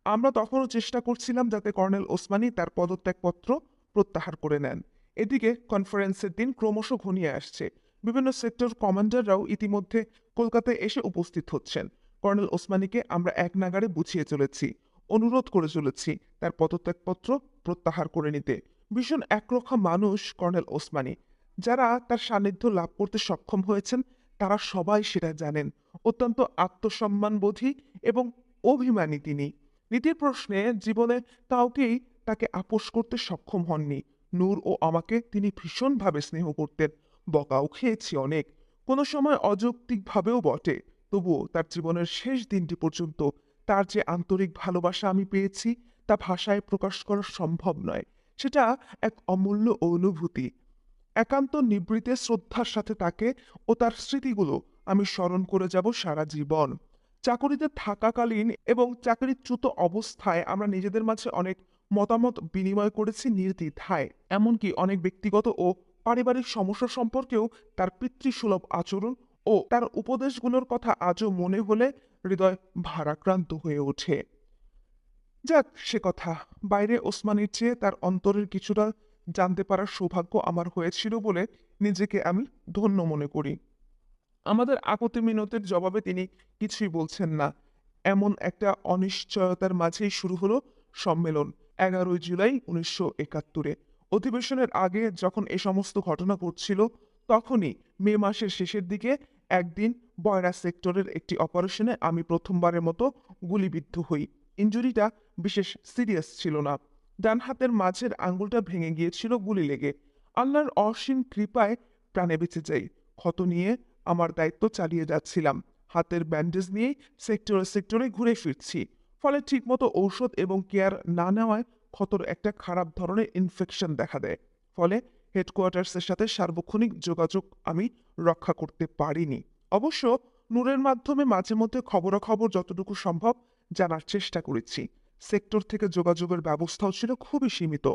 আমরা তখনও চেষ্টা করছিলাম যাতে কর্নেল ওসমানী তার পদত্যাগপত্র প্রত্যাহার করে নেন। এদিকে কনফারেন্সের দিন ক্রমশ ঘনিয়ে আসছে। বিভিন্ন সেক্টর কমান্ডাররাও ইতিমধ্যে কলকাতায় এসে উপস্থিত হচ্ছেন। কর্নেল ওসমানীকে আমরা এক নাগাড়ে বুঝিয়ে চলেছি, অনুরোধ করে চলেছি তার পদত্যাগপত্র প্রত্যাহার করে নিতে। ভীষণ একরোখা মানুষ কর্নেল ওসমানী। যারা তার সান্নিধ্য লাভ করতে সক্ষম হয়েছেন তারা সবাই সেটা জানেন। অত্যন্ত আত্মসম্মানবোধী এবং অভিমানী তিনি। নীতির প্রশ্নে জীবনে কাউকেই তাকে আপোস করতে সক্ষম হননি। নূর ও আমাকে তিনি ভীষণভাবে স্নেহ করতেন। বকাও খেয়েছি অনেক, কোনো সময় অযৌক্তিকভাবেও বটে। তবুও তার জীবনের শেষ দিনটি পর্যন্ত তার যে আন্তরিক ভালোবাসা আমি পেয়েছি তা ভাষায় প্রকাশ করা সম্ভব নয়। সেটা এক অমূল্য অনুভূতি। একান্ত নিবৃতে শ্রদ্ধার সাথে তাকে ও তার স্মৃতিগুলো আমি স্মরণ করে যাব সারা জীবন। চাকুরিতে থাকাকালীন এবং চাকরিচ্যুত অবস্থায় আমরা নিজেদের মাঝে অনেক মতামত বিনিময় করেছি নির্দ্বিধায়। এমনকি অনেক ব্যক্তিগত ও পারিবারিক সমস্যা সম্পর্কেও তার পিতৃসুলভ আচরণ ও তার উপদেশগুলোর কথা আজও মনে হলে হৃদয় ভারাক্রান্ত হয়ে ওঠে। যাক সে কথা, বাইরে ওসমানীর চেয়ে তার অন্তরের কিছুটা জানতে পারার সৌভাগ্য আমার হয়েছিল বলে নিজেকে আমি ধন্য মনে করি। আমাদের আপত্তি মিনতির জবাবে তিনি কিছুই বলছেন না। এমন একটা অনিশ্চয়তার মাঝেই শুরু হলো সম্মেলন ১১ই জুলাই ১৯৭১-এ। অধিবেশনের আগে যখন এ সমস্ত ঘটনা ঘটছিল, তখনই মে মাসের শেষের দিকে একদিন বয়রা সেক্টরের একটি অপারেশনে আমি প্রথমবারের মতো গুলিবিদ্ধ হই। ইনজুরিটা বিশেষ সিরিয়াস ছিল না। ডান হাতের মাঝের আঙুলটা ভেঙে গিয়েছিল গুলি লেগে। আল্লাহর অসীম কৃপায় প্রাণে বেঁচে যাই। ক্ষত নিয়ে আমার দায়িত্ব চালিয়ে যাচ্ছিলাম। হাতের ব্যান্ডেজ নিয়েই সেক্টরে সেক্টরে ঘুরে ফিরছি। ফলে ঠিকমতো ঔষধ এবং কেয়ার না নেওয়ায় ক্ষতর একটা খারাপ ধরনের ইনফেকশন দেখা দেয়। ফলে হেডকোয়ার্টার্সের সাথে সার্বক্ষণিক যোগাযোগ আমি রক্ষা করতে পারিনি। অবশ্য নূরের মাধ্যমে মাঝে মধ্যে খবরাখবর যতটুকু সম্ভব জানার চেষ্টা করেছি। সেক্টর থেকে যোগাযোগের ব্যবস্থাও ছিল খুবই সীমিত।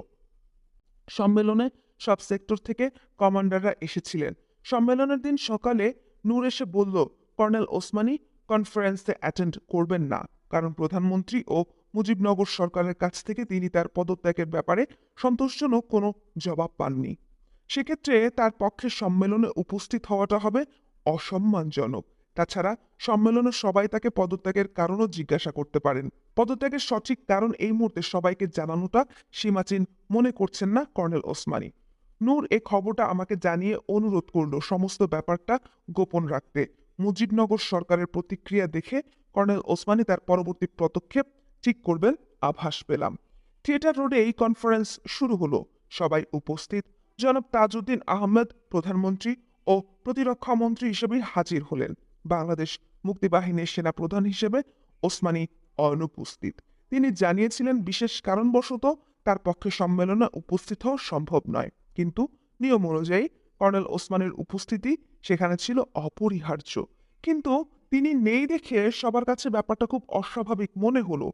সম্মেলনে সব সেক্টর থেকে কমান্ডাররা এসেছিলেন। সম্মেলনের দিন সকালে নূর এসে বলল, কর্নেল ওসমানী কনফারেন্সে অ্যাটেন্ড করবেন না, কারণ প্রধানমন্ত্রী ও মুজিবনগর সরকারের কাছ থেকে তিনি তার পদত্যাগের ব্যাপারে সন্তোষজনক কোনো জবাব পাননি। সেক্ষেত্রে তার পক্ষে সম্মেলনে উপস্থিত হওয়াটা হবে অসম্মানজনক। তাছাড়া সম্মেলনে সবাই তাকে পদত্যাগের কারণও জিজ্ঞাসা করতে পারেন। পদত্যাগের সঠিক কারণ এই মুহূর্তে সবাইকে জানানোটা সীমাচীন মনে করছেন না কর্নেল ওসমানী। নূর এ খবরটা আমাকে জানিয়ে অনুরোধ করল সমস্ত ব্যাপারটা গোপন রাখতে। মুজিবনগর সরকারের প্রতিক্রিয়া দেখে কর্নেল ওসমানী তার পরবর্তী পদক্ষেপ ঠিক করবেন আভাস পেলাম। থিয়েটার রোডে এই কনফারেন্স শুরু হলো। সবাই উপস্থিত। জনাব তাজউদ্দিন আহমেদ প্রধানমন্ত্রী ও প্রতিরক্ষা মন্ত্রী হিসেবে হাজির হলেন। বাংলাদেশ মুক্তিবাহিনীর সেনাপ্রধান হিসেবে ওসমানী অনুপস্থিত। তিনি জানিয়েছিলেন বিশেষ কারণবশত তার পক্ষে সম্মেলনে উপস্থিত হওয়া সম্ভব নয়, কিন্তু নিয়ম অনুযায়ী কর্নেল ওসমানীর উপস্থিতি সেখানে ছিল অপরিহার্য। কিন্তু তিনি নেই দেখে সবার কাছে ব্যাপারটা খুব অস্বাভাবিক মনে হলো।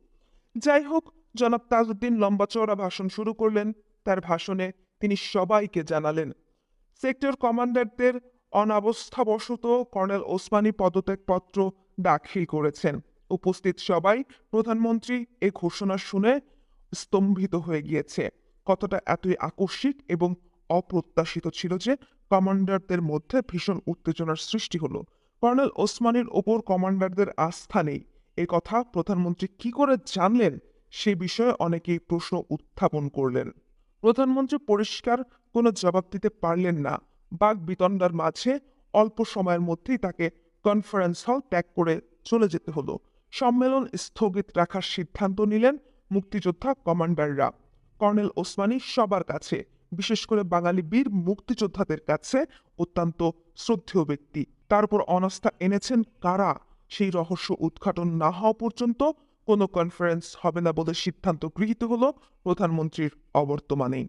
যাই হোক, জনাব তাজউদ্দিন লম্বা চওড়া ভাষণ শুরু করলেন। তার ভাষণে তিনি সবাইকে জানালেন সেক্টর কমান্ডারদের অনাবস্থাবশত কর্নেল ওসমানী পদত্যাগপত্র দাখিল করেছেন। উপস্থিত সবাই প্রধানমন্ত্রী এ ঘোষণা শুনে স্তম্ভিত হয়ে গিয়েছে। কথাটা এতই আকস্মিক এবং অপ্রত্যাশিত ছিল যে কমান্ডারদের মধ্যে ভীষণ উত্তেজনার সৃষ্টি হলো। কর্নেল ওসমানীর ওপর কমান্ডারদের আস্থা নেই, এ কথা প্রধানমন্ত্রী কি করে জানলেন, সে বিষয়ে অনেকেই প্রশ্ন উত্থাপন করলেন। প্রধানমন্ত্রী পরিষ্কার কোনো জবাব দিতে পারলেন না। বাকবিতণ্ডার মাঝে অল্প সময়ের মধ্যেই তাকে কনফারেন্স হল ত্যাগ করে চলে যেতে হলো। সম্মেলন স্থগিত রাখার সিদ্ধান্ত নিলেন মুক্তিযোদ্ধা কমান্ডাররা। কর্নেল ওসমানী সবার কাছে, বিশেষ করে বাঙালি বীর মুক্তিযোদ্ধাদের কাছে অত্যন্ত শ্রদ্ধেয় ব্যক্তি। তার উপর অনাস্থা এনেছেন কারা, সেই রহস্য উদ্ঘাটন না হওয়া পর্যন্ত কোনো কনফারেন্স হবে না বলে সিদ্ধান্ত গৃহীত হলো প্রধানমন্ত্রীর অবর্তমানেই।